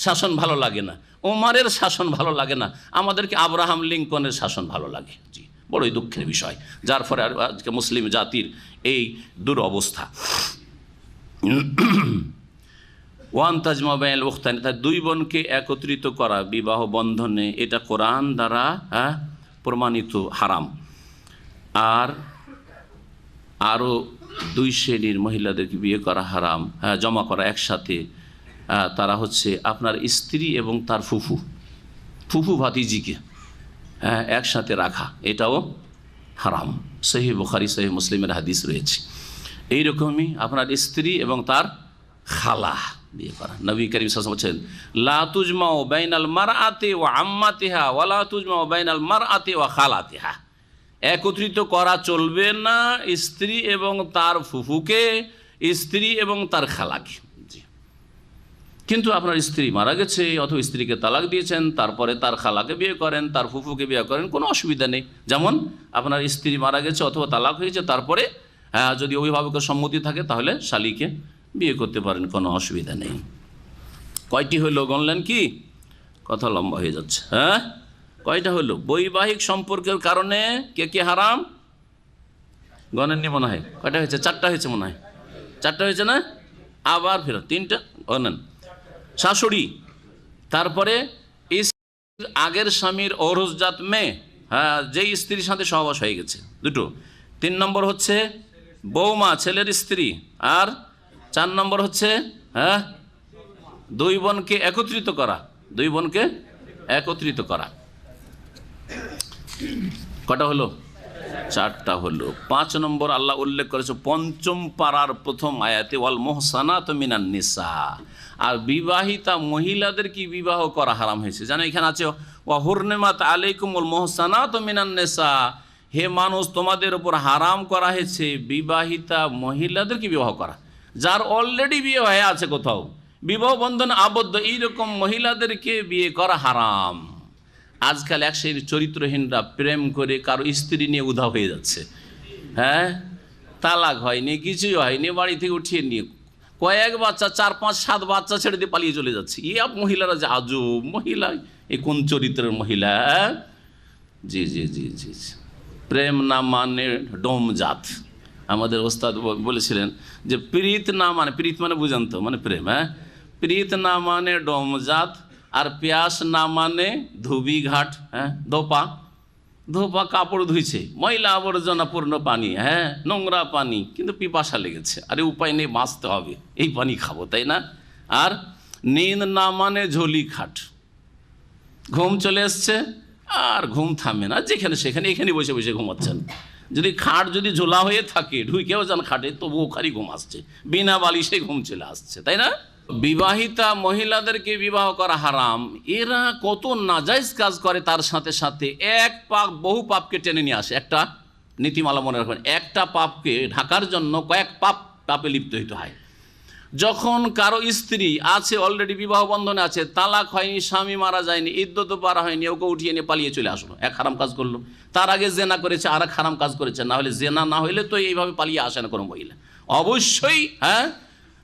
শাসন ভালো লাগে না, ওমরের শাসন ভালো লাগে না, আমাদেরকে আব্রাহাম লিঙ্কনের শাসন ভালো লাগে। জি, বড়ই দুঃখের বিষয়, যার ফলে আজকে মুসলিম জাতির এই দুরবস্থা। ওয়ান তাজমা বাইনাল উখতাইন, তাই 2 বোনকে একত্রিত করা বিবাহ বন্ধনে, এটা কোরআন দ্বারা প্রমাণিত হারাম। আর আরও 2 শ্রেণীর মহিলাদেরকে বিয়ে করা হারাম, জমা করা একসাথে। তারা হচ্ছে আপনার স্ত্রী এবং তার ফুফু ভাতিজিকে একসাথে রাখা, এটাও হারাম। সহিহ বুখারী সহিহ মুসলিমের হাদিস রয়েছে। এইরকমই আপনার স্ত্রী এবং তার খালা বিয়ে করা। নবী করিম সাল্লাল্লাহু আলাইহি ওয়াসাল্লাম বলেছেন, লা তুজমাউ বাইনাল মারআতি ওয়া আম্মাতিহা ওয়া লা তুজমাউ বাইনাল মারআতি ওয়া খালাতিহা। একত্রিত করা চলবে না স্ত্রী এবং তার ফুফুকে, স্ত্রী এবং তার খালাকে। কিন্তু আপনার স্ত্রী মারা গেছে অথবা স্ত্রীকে তালাক দিয়েছেন, তারপরে তার খালাকে বিয়ে করেন, তার ফুফুকে বিয়ে করেন, কোনো অসুবিধা নেই। যেমন আপনার স্ত্রী মারা গেছে অথবা তালাক হয়েছে, তারপরে যদি অভিভাবকের সম্মতি থাকে তাহলে শালীকে বিয়ে করতে পারেন, কোনো অসুবিধা নেই। কয়টি হইল গণলেন কি? কথা লম্বা হয়ে যাচ্ছে। কয়টা হইল? বৈবাহিক সম্পর্কের কারণে কে কে হারাম গণেননি মনে হয়? কয়টা হয়েছে? 4টা হয়েছে মনে হয়। 4টা হয়েছে না? আবার ফেরত 3টা গণেন। শাশুড়ি, তারপরে আগের স্বামীর ঔরসজাত মেয়ে, যেই স্ত্রীর সাথে সহবাস হয়ে গেছে, 2টো। 3 নম্বর হচ্ছে বৌমা, ছেলের স্ত্রী। আর 4 নম্বর হচ্ছে 2 বোনকে একত্রিত করা, 2 বোনকে একত্রিত করা। কটা হলো? 4টা হলো। 5 নম্বর আল্লাহ উল্লেখ করেছে 5ম পারার প্রথম আয়াতে, ওয়াল মুহসানাতু মিনান নিসা, আর বিবাহিতা মহিলাদের কি বিবাহ করা হারাম হয়েছে। জানো এখানে আছে ওয়া হুরনিমাত আলাইকুমুল মুহসানাতু মিনান নিসা, হে মানুষ তোমাদের উপর হারাম করা হয়েছে বিবাহিতা মহিলাদের কি বিবাহ করা, যার অলরেডি বিয়ে হয়ে আছে, কোথাও বিবাহ বন্ধন আবদ্ধ, এইরকম মহিলাদেরকে বিয়ে করা হারাম। আজকাল এক সেই চরিত্রহীনরা প্রেম করে কারো স্ত্রী নিয়ে উধাও হয়ে যাচ্ছে। তালাক হয়নি, কিছুই হয়নি, বাড়ি থেকে উঠিয়ে নিয়ে কয়েক বাচ্চা, 4, 5, 7 বাচ্চা ছেড়ে দিয়ে পালিয়ে চলে যাচ্ছে। মহিলারা যে আজব মহিলা, এ কোন চরিত্রের মহিলা? জি জি জি জি প্রেম না মানে ডোমজাত। আমাদের ওস্তাদ বলেছিলেন যে প্রীত না মানে, প্রীত মানে বুঝেন তো, মানে প্রেম, প্রীত না মানে ডোমজাত, আর পিয়াস না মানে ধুবি ঘাট, হ্যাঁ, ধোপা কাপড় ধুইছে, ময়লা আবর্জনা পূর্ণ পানি, হ্যাঁ, নোংরা পানি, কিন্তু পিপাসা লেগেছে, আরে উপায় নেই, বাঁচতে হবে, এই পানি খাবো, তাই না? আর নিন্দ না মানে ঝোলি খাট, ঘুম চলে এসছে আর ঘুম থামে না, যেখানে সেখানে এখানে বসে বসে ঘুমাচ্ছেন। যদি খাট যদি ঝোলা হয়ে থাকে, ঢুকেও যান খাটে, তবুও খালি ঘুম আসছে, বিনা বালিশে ঘুম চলে আসছে, তাই না? বিবাহিতা মহিলাদেরকে বিবাহ করা হারাম। এরা কত নাজাইজ কাজ করে, তার সাথে সাথে এক পাপ বহু পাপকে টেনে নিয়ে আসে। একটা নীতিমালা মনে রাখবেন, একটা পাপকে ঢাকার জন্য কয়েক পাপে লিপ্ত হইতে হয়। যখন কারো স্ত্রী আছে, অলরেডি বিবাহ বন্ধনে আছে, তালাক হয়নি, স্বামী মারা যায়নি, ইদ্যত পারা হয়নি, ওকে উঠিয়ে নিয়ে পালিয়ে চলে আসলো, এক হারাম কাজ করলো। তার আগে জেনা করেছে, আর এক হারাম কাজ করেছে। না হলে জেনা না হইলে তো এইভাবে পালিয়ে আসে না কোনো মহিলা, অবশ্যই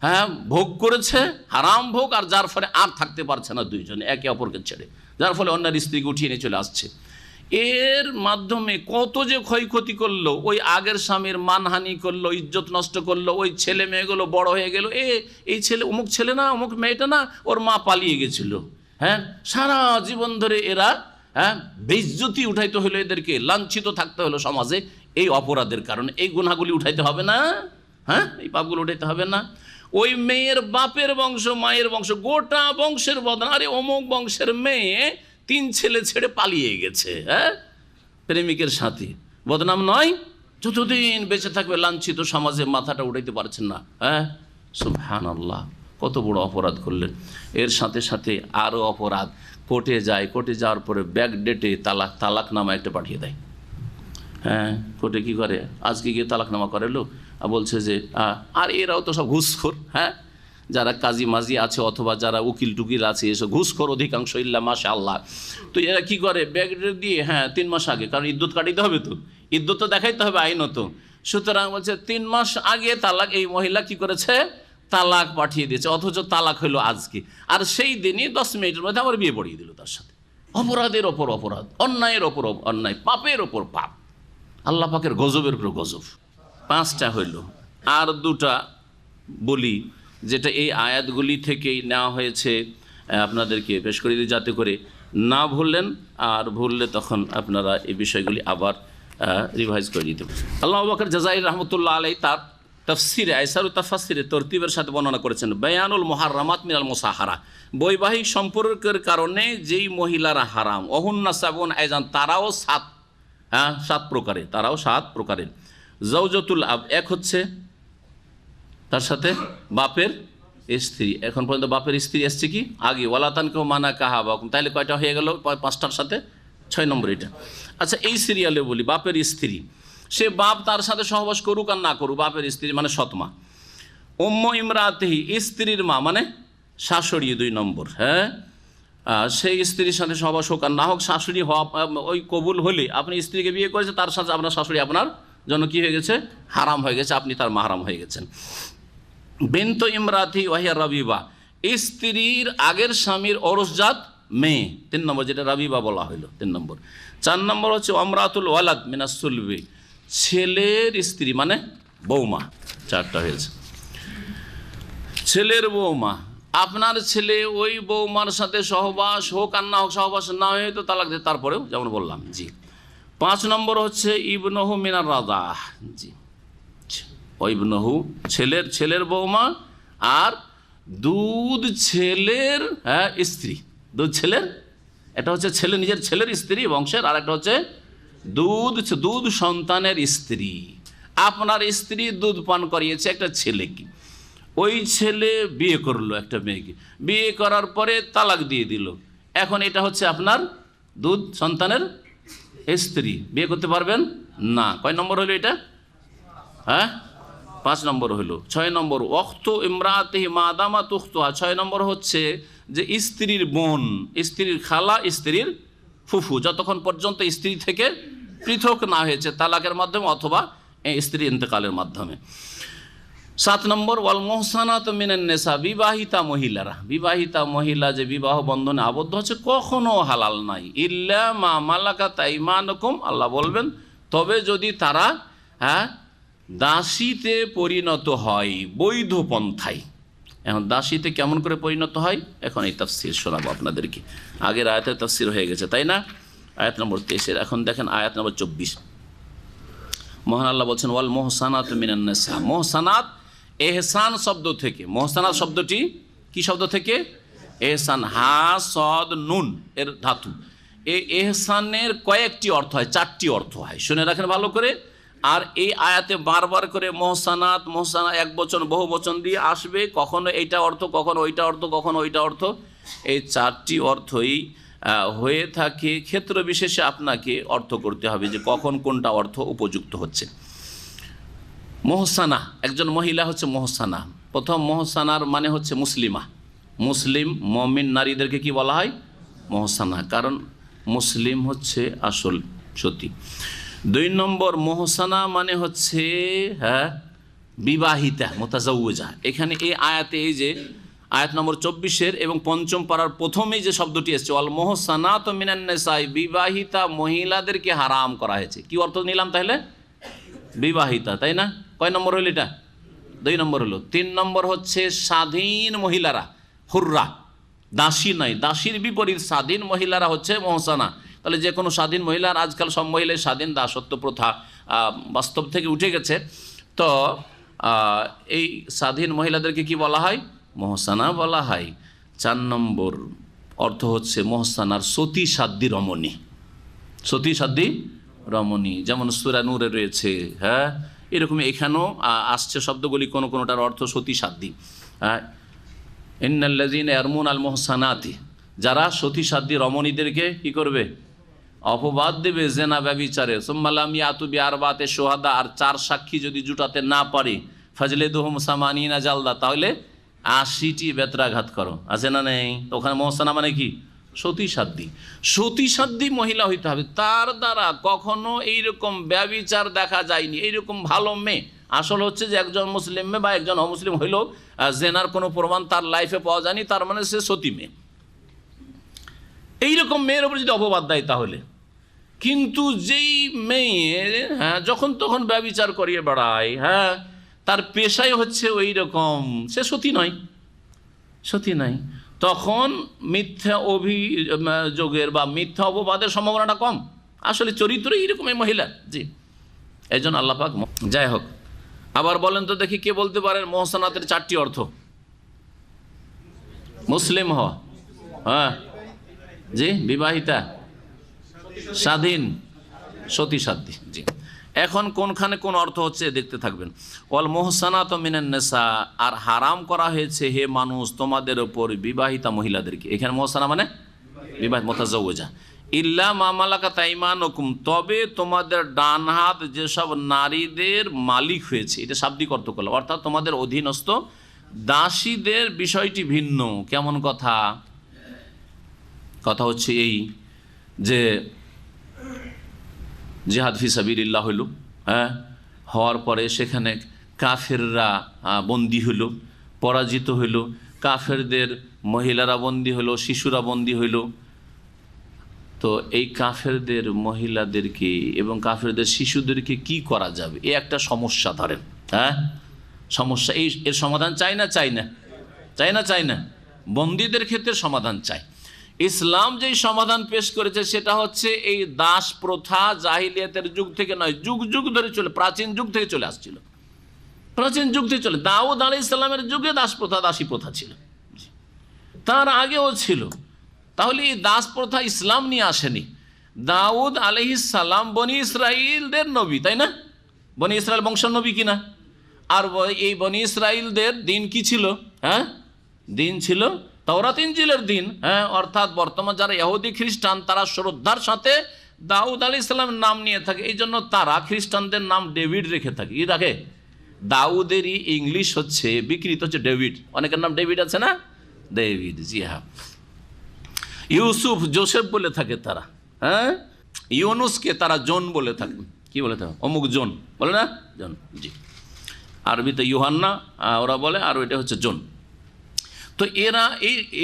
হ্যাঁ ভোগ করেছে, হারাম ভোগ, আর যার ফলে আর থাকতে পারছে না দুইজনে একে অপরকে ছেড়ে, যার ফলে অন্যের স্ত্রীকে উঠিয়ে নিয়ে চলে আসছে। এর মাধ্যমে কত যে ক্ষয়ক্ষতি করলো, ওই আগের স্বামীর মানহানি করলো, ইজ্জত নষ্ট করলো, ওই ছেলে মেয়েগুলো বড় হয়ে গেল, এই ছেলে অমুক ছেলে না, অমুক মেয়েটা না, ওর মা পালিয়ে গেছিল, হ্যাঁ, সারা জীবন ধরে এরা বেইজ্জতি উঠাইতে হলো, এদেরকে লাঞ্ছিত থাকতে হলো সমাজে, এই অপরাধের কারণে। এই গুনাহগুলি উঠাইতে হবে না, হ্যাঁ, এই পাপগুলো উঠাইতে হবে না। ওই মেয়ের বাপের বংশ, মায়ের বংশ, গোটা বংশের বদনাম, আরে অমুক বংশের মেয়ে 3 ছেলে ছেড়ে পালিয়ে গেছে, হ্যাঁ, প্রেমিকের সাথে, বদনাম নয়? যতদিন বেঁচে থাকবে লাঞ্ছিত সমাজে, মাথাটা উঠাইতে পারছেন না, হ্যাঁ, সুবহানাল্লাহ, কত বড় অপরাধ করলেন। এর সাথে সাথে আরও অপরাধ, কোর্টে যায়, কোর্টে যাওয়ার পরে ব্যাক ডেটে তালাকনামা একটা পাঠিয়ে দেয়, হ্যাঁ, কোর্টে কী করে, আজকে গিয়ে তালাকনামা করে লোক, বলছে যে আর এরাও তো সব ঘুষখোর, হ্যাঁ, যারা কাজী মাজি আছে অথবা যারা উকিল টুকিল আছে, এসব ঘুষখোর অধিকাংশ, ইল্লা মাশাআল্লাহ। তো এরা কি করে, ব্যাগডেট দিয়ে, হ্যাঁ, 3 মাস আগে, কারণ ইদ্যুৎ কাটাইতে হবে, তো ইদ্যুৎ তো দেখাইতে হবে আইনত, সুতরাং বলছে 3 মাস আগে তালাক। এই মহিলা কি করেছে, তালাক পাঠিয়ে দিয়েছে, অথচ তালাক হইলো আজকে, আর সেই দিনই 10 মিনিটের মধ্যে আবার বিয়ে পড়িয়ে দিল তার সাথে। অপরাধের ওপর অপরাধ, অন্যায়ের ওপর অন্যায়, পাপের ওপর পাপ, আল্লাহ পাকের গজবের উপর গজব। 5টা হইল, আর 2টা বলি, যেটা এই আয়াতগুলি থেকেই নেওয়া হয়েছে, আপনাদেরকে পেশ করে দিই যাতে করে না ভুললেন, আর ভুললে তখন আপনারা এই বিষয়গুলি আবার রিভাইজ করে দিতে পারেন। আল্লাহ আবু বকর জাযাইরি রহমতুল্লাহ আলাইহি তার তাফসিরে আইসারুত তাফসিরে তরতিবের সাথে বর্ণনা করেছেন, বায়ানুল মুহাররামাত মিনাল মুসাহারা, বৈবাহিক সম্পর্কের কারণে যেই মহিলারা হারাম, অহুন্না সাবুন আইজান, তারাও 7 প্রকারের, তারাও 7 প্রকারের। জাওজাতুল আব, এক হচ্ছে তার সাথে বাপের স্ত্রী, এখন পর্যন্ত বাপের স্ত্রী এসছে কি আগে, ওয়ালাতানকেও মানা কাহাবা, তাহলে কয়টা হয়ে গেল, 5টার সাথে 6 নম্বর এটা। আচ্ছা, এই সিরিয়ালে বলি, বাপের স্ত্রী, সে বাপ তার সাথে সহবাস করুক আর না করুক, বাপের স্ত্রী মানে সৎমা। উম্মু ইমরাতিহি, স্ত্রীর মা মানে শাশুড়ি 2 নম্বর, হ্যাঁ, সেই স্ত্রীর সাথে সহবাস হোক আর না হোক, শাশুড়ি হওয়া ওই কবুল হলে, আপনি স্ত্রীকে বিয়ে করেছে, তার সাথে আপনার শাশুড়ি আপনার জন্য কি হয়ে গেছে, হারাম হয়ে গেছে, আপনি তার মাহরাম হয়ে গেছেন। বিনতু ইমরাতি ওয়াহিয়া রাবিবা, স্ত্রীর আগের স্বামীর অরসজাত মেয়ে, 3 নম্বর, যেটা রাবিবা বলা হইল 3 নম্বর। 4 নম্বর হচ্ছে আমরাতুল ওয়ালাদ মিনাস সুলবি, ছেলের স্ত্রী মানে বৌমা, 4টা হয়েছে। ছেলের বৌমা, আপনার ছেলে ওই বৌমার সাথে সহবাস হোক আর না হোক, সহবাস না হয়ে তো তালাক দিয়ে, তারপরেও যেমন বললাম, জি। 5 নম্বর হচ্ছে ইবনহু মিনার রাদা, জি, ইবনহু ছেলের বৌমা, আর দুধ ছেলের, হ্যাঁ, স্ত্রী, দুধ ছেলের, এটা হচ্ছে ছেলে নিজের ছেলের স্ত্রী বংশের, আর একটা হচ্ছে দুধ সন্তানের স্ত্রী। আপনার স্ত্রী দুধ পান করিয়েছে একটা ছেলেকে, ওই ছেলে বিয়ে করলো একটা মেয়েকে, বিয়ে করার পরে তালাক দিয়ে দিল, এখন এটা হচ্ছে আপনার দুধ সন্তানের স্ত্রী, বিয়ে করতে পারবেন না। কয় নম্বর হলো এটা, হ্যাঁ, 5 নম্বর হলো। 6 নম্বর ওয়াক্ত ইমরাতিহি মাদামা তুখতুহা, 6 নম্বর হচ্ছে যে স্ত্রীর বোন, স্ত্রীর খালা, স্ত্রীর ফুফু, যতক্ষণ পর্যন্ত স্ত্রী থেকে পৃথক না হয়েছে তালাকের মাধ্যমে অথবা স্ত্রী ইন্তেকালের মাধ্যমে। 7 নম্বর ওয়াল মুহসানাত মিনান নিসা, বিবাহিতা মহিলারা, বিবাহিতা মহিলা যে বিবাহ বন্ধনে আবদ্ধ হচ্ছে, কখনো হালাল নাই, ইল্লা মা মালাকাত আইমানুকুম, আল্লাহ বলবেন তবে যদি তারা, হ্যাঁ, দাসীতে পরিণত হয় বৈধ পন্থায়, এখন দাসীতে কেমন করে পরিণত হয়, এখন এই তাফসির শোনাবো আপনাদেরকে। আগের আয়াতের তাফসির হয়ে গেছে, তাই না? আয়াত নম্বর 23। এখন দেখেন আয়াত নম্বর 24। মহান আল্লাহ বলছেন, ওয়াল মোহসানাত মিনান নিসা। মোহসানাত এহসান শব্দ থেকে, মোহসানাত শব্দটি কি শব্দ থেকে? এহসান, হা সদ নুন এর ধাতু। এই এহসানের কয়েকটি অর্থ হয়, 4টি অর্থ হয়, শুনে রাখেন ভালো করে। আর এই আয়াতে বারবার করে মোহসানাত মোহসানা এক বচন বহু বচন দিয়ে আসবে, কখনো এইটা অর্থ, কখনো ওইটা অর্থ, কখনো ওইটা অর্থ। এই 4টি অর্থই হয়ে থাকে, ক্ষেত্র বিশেষে আপনাকে অর্থ করতে হবে যে কখন কোনটা অর্থ উপযুক্ত হচ্ছে। মোহসানা, একজন মহিলা হচ্ছে মোহসানা। প্রথম মোহসানার মানে হচ্ছে মুসলিমা, মুসলিম মমিন নারীদেরকে কি বলা হয়? মোহসানা, কারণ মুসলিম হচ্ছে আসল সতী। 2 নম্বর মোহসানা মানে হচ্ছে বিবাহিতা, মুতাজাওয়িজা। এখানে এই আয়াতে, এই যে আয়াত নম্বর 24 এবং 5ম পারার প্রথমেই যে শব্দটি এসছে, ওয়াল মোহসানাত মিনান নিসাই, বিবাহিতা মহিলাদেরকে হারাম করা হয়েছে। কি অর্থ নিলাম তাহলে? বিবাহিতা, তাই না? কয় নম্বর হলো এটা? 2 নম্বর হলো। 3 নম্বর হচ্ছে স্বাধীন মহিলারা, হুররা, দাসী নয়, দাসীর বিপরীত স্বাধীন মহিলারা হচ্ছে মোহসানা। তাহলে যে কোনো স্বাধীন মহিলার, আজকাল সব মহিলাই স্বাধীন, দাসত্ব প্রথা বাস্তব থেকে উঠে গেছে। তো এই স্বাধীন মহিলাদেরকে কি বলা হয়? মোহসানা বলা হয়। 4 নম্বর অর্থ হচ্ছে মোহসানার সতী সাধ্বী রমণী, সতী সাধ্বী রমণী, যেমন সূরা নূরে রয়েছে। হ্যাঁ, এরকম এখানেও আসছে শব্দগুলি, কোনোটার অর্থ সতী সাধ্বী। ইন্নাল্লাযীনা ইয়ারমুন আল মুহসানাতি, যারা সতী সাধ্বী রমণীদেরকে কি করবে? অপবাদ দেবে জেনা ব্যভিচারে। সুম্মা লাম ইয়াতু বিআরবাতি শুহাদা, আর 4 সাক্ষী যদি জুটাতে না পারে, ফাজলিদুহুম সামানিনা জালদা, তাহলে 80টি বেত্রাঘাত করো। আছে না নেই? ওখানে মোহসানা মানে কি? সতী সাধ্বী। সতী সাধ্বী মহিলা হইতে হবে, তার দ্বারা কখনো এইরকম ব্যভিচার দেখা যায়নি, এইরকম ভালো মেয়ে। আসল হচ্ছে যে একজন মুসলিম মেয়ে বা একজন অমুসলিম হইলেও জেনার কোনো প্রমাণ তার লাইফে পাওয়া যায়নি, তার মানে সে সতী মেয়ে। এইরকম মেয়ের উপর যদি অপবাদ দেয় তাহলে। কিন্তু যেই মেয়ে যখন তখন ব্যভিচার করিয়ে বেড়ায়, তার পেশাই হচ্ছে ওই রকম, সে সতী নয়, সতী নয়, তখন মিথ্যা অভিযোগের বা মিথ্যা অপবাদের সম্ভাবনাটা কম। আসলে চরিত্র এইরকম এই মহিলা। জি, এই জন্য আল্লাহ পাক। যাই হোক, আবার বলেন তো দেখি, কে বলতে পারেন মোহসানাতের 4টি অর্থ? মুসলিম হওয়া, জি, বিবাহিতা, স্বাধীন, সতী সাধ্বী। জি, এখন কোনখানে কোন অর্থ হচ্ছে দেখতে থাকবেন। ওয়াল মুহসানাতু মিনান নিসা, আর হারাম করা হয়েছে হে মানুষ তোমাদের উপর বিবাহিতা মহিলাদেরকে। এখানে মুহসানা মানে বিবাহিত, মুতাজাওয়িজা। ইল্লা মা মালাকাত আইমানুকুম, তবে তোমাদের ডান হাত যেসব নারীদের মালিক হয়েছে, এটা শাব্দিক অর্থ করলাম, অর্থাৎ তোমাদের অধীনস্থ দাসীদের বিষয়টি ভিন্ন। কেমন কথা? কথা হচ্ছে এই যে জিহাদ ফি সাবিলিল্লাহ হইল, হওয়ার পরে সেখানে কাফেররা বন্দী হইল, পরাজিত হইল, কাফেরদের মহিলারা বন্দী হইল, শিশুরা বন্দী হইল। তো এই কাফেরদের মহিলাদেরকে এবং কাফেরদের শিশুদেরকে কি করা যাবে, এ একটা সমস্যা। ধরেন সমস্যা, এর সমাধান চাই না? চাই না? চাই না? চাই না? বন্দীদের ক্ষেত্রে সমাধান চাই। ইসলাম যেই সমাধান পেশ করেছে সেটা হচ্ছে এই দাস প্রথা জাহিলিয়াতের যুগ থেকে নয়, যুগ যুগ ধরে চলে, প্রাচীন যুগ থেকে চলে আসছিল, প্রাচীন যুগ থেকে চলে। দাউদ আলাইহিস সালামের যুগে দাস প্রথা, দাসী প্রথা ছিল, তার আগেও ছিল। তাহলে এই দাস প্রথা ইসলাম নিয়ে আসেনি। দাউদ আলাইহিস সালাম বনি ইসরাইলদের নবী, তাই না? বনি ইসরাইল বংশের নবী কিনা? আর এই বনি ইসরাইলদের দিন কি ছিল? দিন ছিল তাওরাত ইনজিলের দিন। অর্থাৎ বর্তমান যারা ইহুদি খ্রিস্টান, তারা শ্রদ্ধার সাথে দাউদ আলাইহিস সালামের নাম নিয়ে থাকে। এই জন্য তারা খ্রিস্টানদের নাম ডেভিড রেখে থাকে। কি রাখে? দাউদেরই ইংলিশ হচ্ছে বিকৃত হচ্ছে ডেভিড। অনেকের নাম ডেভিড আছে না? ডেভিড, জি হ্যাঁ। ইউসুফ জোসেফ বলে থাকে তারা, ইউনুসকে তারা জন বলে থাকে। কি বলে থাকে? অমুক জন বলে না? জন, জি। আরবিতে ইউহান্না ওরা বলে, আর ওইটা হচ্ছে জন। তো এরা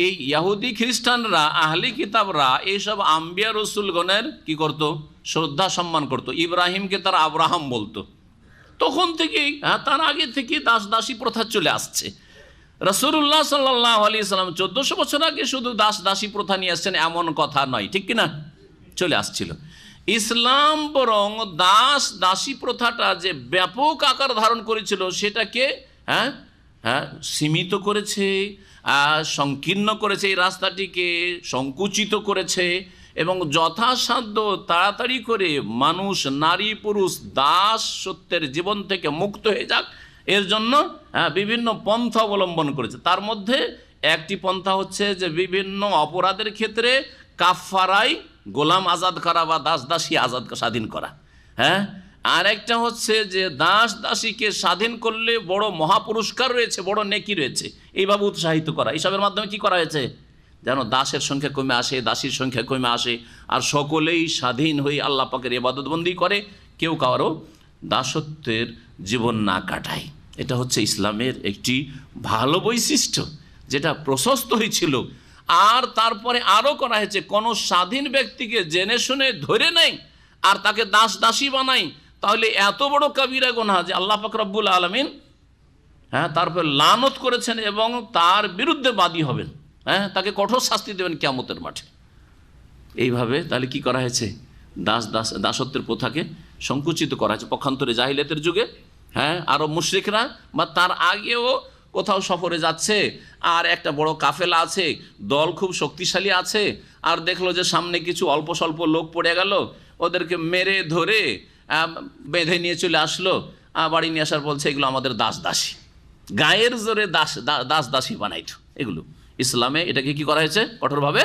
এই ইহুদি খ্রিস্টানরা, আহলি কিতাবরা এইসব আম্বিয়া রসুলগণের কি করত? শ্রদ্ধা সম্মান করত। ইব্রাহিমকে তারা আব্রাহাম বলতো। তখন থেকেই, তার আগে থেকে দাস দাসী প্রথা চলে আসছে। রাসূলুল্লাহ সাল্লাল্লাহু আলাইহি সাল্লাম 1400 বছর আগে শুধু দাস দাসী প্রথা নিয়ে আসছেন এমন কথা নয়, ঠিক কিনা? চলে আসছিল। ইসলাম বরং দাস দাসী প্রথাটা যে ব্যাপক আকার ধারণ করেছিল সেটাকে সীমিত করেছে, সংকীর্ণ করেছে, এই রাস্তাটিকে সংকুচিত করেছে এবং যথাসাধ্য তাড়াতাড়ি করে মানুষ, নারী পুরুষ দাসত্বের জীবন থেকে মুক্ত হয়ে যাক এর জন্য বিভিন্ন পন্থা অবলম্বন করেছে। তার মধ্যে একটি পন্থা হচ্ছে যে বিভিন্ন অপরাধের ক্ষেত্রে কাফফারায় গোলাম আজাদ করা বা দাস দাসী স্বাধীন করা। আর একটা হচ্ছে যে দাস দাসীকে স্বাধীন করলে বড় মহাপুরস্কার রয়েছে, বড় নেকি রয়েছে, এইভাবে উৎসাহিত করা। এইসবের মাধ্যমে কি করা হয়েছে? যেন দাসের সংখ্যা কমে আসে, দাসীর সংখ্যা কমে আসে, আর সকলেই স্বাধীন হয়ে আল্লাহ পাকের ইবাদতবন্দি করে, কেউ কারো দাসত্বের জীবন না কাটায়। এটা হচ্ছে ইসলামের একটি ভালো বৈশিষ্ট্য যেটা প্রশস্ত হয়েছিল। আর তারপরে আরও করা হয়েছে, কোনো স্বাধীন ব্যক্তিকে জেনে শুনে ধরে নেয় আর তাকে দাস দাসী বানাই, তাহলে এত বড় কাবিরা গুনাহ যে আল্লাহ পাক রব্বুল আলামিন তারপর লানত করেছেন এবং তার বিরুদ্ধে বাদী হবেন, তাকে কঠোর শাস্তি দেবেন কিয়ামতের মাঠে। এইভাবে তাহলে কি করা হয়েছে? দাসত্বের প্রথাকে সংকুচিত করা হয়েছে। পক্ষান্তরে জাহিলিয়াতের যুগে আরব মুশরিকরা বা তার আগেও কোথাও সফরে যাচ্ছে আর একটা বড় কাফেলা আছে, দল খুব শক্তিশালী আছে, আর দেখলো যে সামনে কিছু অল্প স্বল্প লোক পড়ে গেল, ওদেরকে মেরে ধরে বেঁধে নিয়ে চলে আসলো, বাড়ি নিয়ে আসার বলছে এগুলো আমাদের দাস দাসী, গায়ের জোরে দাস দাসী বানাইতো। এগুলো ইসলামে এটাকে কি করা হয়েছে? কঠোরভাবে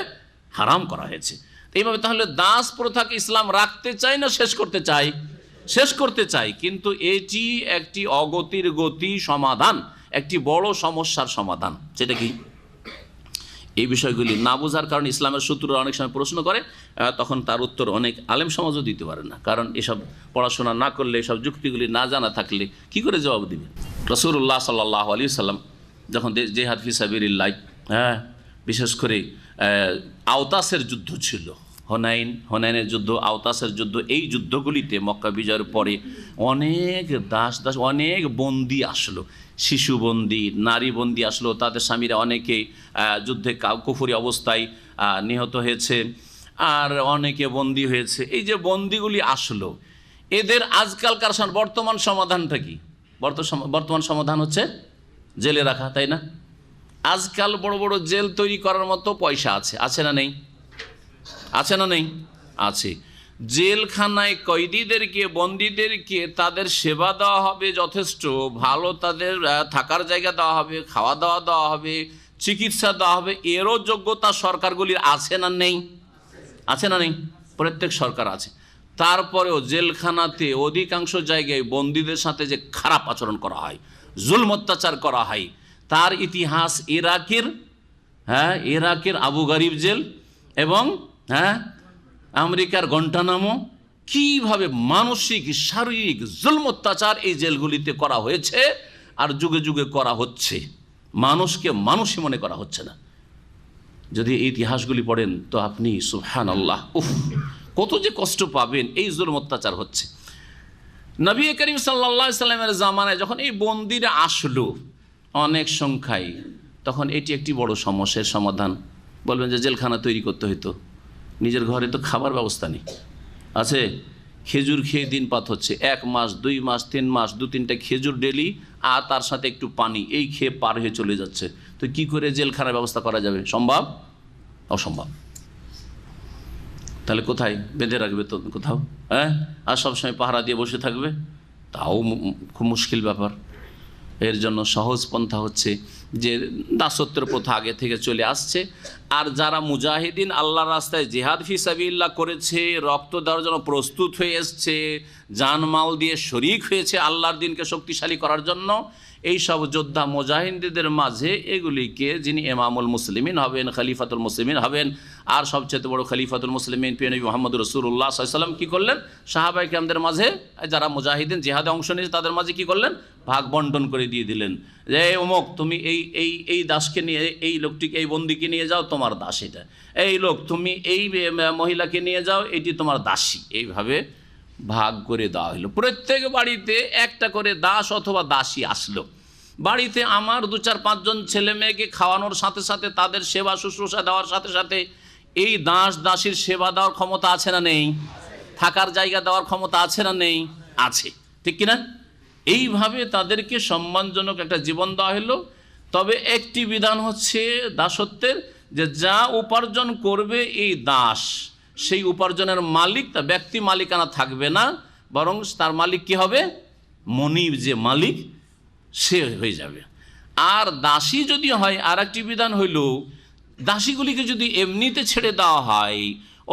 হারাম করা হয়েছে। এইভাবে তাহলে দাস প্রথাকে ইসলাম রাখতে চায় না শেষ করতে চায়? শেষ করতে চাই, কিন্তু এটি একটি অগতির গতি সমাধান, একটি বড় সমস্যার সমাধান। সেটা কি? এই বিষয়গুলি না বোঝার কারণে ইসলামের শত্রুরা অনেক সময় প্রশ্ন করে, তখন তার উত্তর অনেক আলেম সমাজও দিতে পারে না, কারণ এসব পড়াশোনা না করলে, এসব যুক্তিগুলি না জানা থাকলে কি করে জবাব দিবে? রাসূলুল্লাহ সাল্লাল্লাহু আলাইহি সাল্লাম যখন জিহাদ ফি সাবিলিল্লাহ, বিশেষ করে আওতাসের যুদ্ধ ছিল, হোনাইনের যুদ্ধ, আওতাসের যুদ্ধ, এই যুদ্ধগুলিতে মক্কা বিজয়ের পরে অনেক অনেক বন্দী আসলো, শিশু বন্দী, নারী বন্দী আসলো, তাদের স্বামীরা অনেকে যুদ্ধে কুফরি অবস্থায় নিহত হয়েছে আর অনেকে বন্দী হয়েছে। এই যে বন্দীগুলি আসলো, এদের আজকালকার বর্তমান সমাধানটা কি? বর্তমান সমাধান হচ্ছে জেলে রাখা, তাই না? আজকাল বড় বড় জেল তৈরি করার মতো পয়সা আছে না নেই? আছে না নেই? আছে। জেলখানায় কয়েদিদেরকে, বন্দীদেরকে তাদের সেবা দেওয়া হবে যথেষ্ট ভালো, তাদের থাকার জায়গা দেওয়া হবে, খাওয়া দাওয়া দেওয়া হবে, চিকিৎসা দেওয়া হবে, এরও যোগ্যতা সরকারগুলির আছে না নেই? আছে না নেই? প্রত্যেক সরকার আছে। তারপরেও জেলখানাতে অধিকাংশ জায়গায় বন্দীদের সাথে যে খারাপ আচরণ করা হয়, জুলম অত্যাচার করা হয়, তার ইতিহাস ইরাকের আবু গারিব জেল এবং আমেরিকার গন্টানামো, কীভাবে মানসিক শারীরিক জুলম অত্যাচার এই জেলগুলিতে করা হয়েছে আর যুগে যুগে করা হচ্ছে। মানুষকে মানুষই মনে করা হচ্ছে না। যদি এই ইতিহাসগুলি পড়েন তো আপনি সুবহানাল্লাহ, কত যে কষ্ট পাবেন। এই জুলম অত্যাচার হচ্ছে। নবী করিম সাল্লাল্লাহু আলাইহি সাল্লামের জামানায় যখন এই বন্দীরা আসলো অনেক সংখ্যায়, তখন এটি একটি বড় সমস্যার সমাধান। বলবেন যে জেলখানা তৈরি করতে হইতো, নিজের ঘরে তো খাবার ব্যবস্থা নেই, আছে খেজুর খেয়ে দিন পাত হচ্ছে, 1 মাস 2 মাস 3 মাস 2-3টা খেজুর ডেলি আর তার সাথে একটু পানি, এই খেয়ে পার হয়ে চলে যাচ্ছে। তো কি করে জেলখানার ব্যবস্থা করা যাবে? সম্ভব? অসম্ভব। তাহলে কোথায় বেঁধে রাখবে? তো কোথাও, আর সবসময় পাহারা দিয়ে বসে থাকবে, তাও খুব মুশকিল ব্যাপার। এর জন্য সহজ পন্থা হচ্ছে যে দাসত্বের প্রথা আগে থেকে চলে আসছে, আর যারা মুজাহিদিন আল্লাহর রাস্তায় জিহাদ ফি সাবিলিল্লাহ করেছে, রক্ত দেওয়ার জন্য প্রস্তুত হয়ে এসছে, জানমাল দিয়ে শরিক হয়েছে আল্লাহর দিনকে শক্তিশালী করার জন্য, এই সব যোদ্ধা মুজাহিদদের মাঝে এগুলিকে যিনি ইমামুল মুসলিমিন হবেন, খলিফাতুল মুসলিমিন হবেন, আর সবচেয়ে বড় খলিফাতুল মুসলিমিন প্রিয় নবী মুহাম্মদ রাসূলুল্লাহ সাল্লাল্লাহু আলাইহি ওয়াসাল্লাম কী করলেন? সাহাবায়ে কেরামদের মাঝে যারা মুজাহিদিন জিহাদে অংশ নিয়েছে তাদের মাঝে কি করলেন? ভাগ বন্টন করে দিয়ে দিলেন যে অমুক তুমি এই দাসকে নিয়ে, এই লোকটিকে, এই বন্দীকে নিয়ে যাও, তোমার দাস এটা। এই লোক তুমি এই মহিলাকে নিয়ে যাও, এটি তোমার দাসী। এইভাবে ভাগ করে দেওয়া হলো। প্রত্যেক বাড়িতে একটা করে দাস অথবা দাসী আসলো। বাড়িতে আমার 2-4-5 জন ছেলে মেয়েকে খাওয়ানোর সাথে সাথে তাদের সেবা শুশ্রূষা দেওয়ার সাথে সাথে এই দাস দাসীর সেবা দেওয়ার ক্ষমতা আছে না নেই? থাকার জায়গা দেওয়ার ক্ষমতা আছে না নেই? আছে, ঠিক কিনা? এইভাবে তাদেরকে সম্মানজনক একটা জীবন দেওয়া হলো। তবে একটি বিধান হচ্ছে দাসত্বের, যে যা উপার্জন করবে এই দাস, সেই উপার্জনের মালিক তা ব্যক্তি মালিকানা থাকবে না, বরং তার মালিক কি হবে? মনিব, যে মালিক সে হয়ে যাবে। আর দাসী যদি হয়, আর একটি বিধান হইল, দাসীগুলিকে যদি এমনিতে ছেড়ে দেওয়া হয়,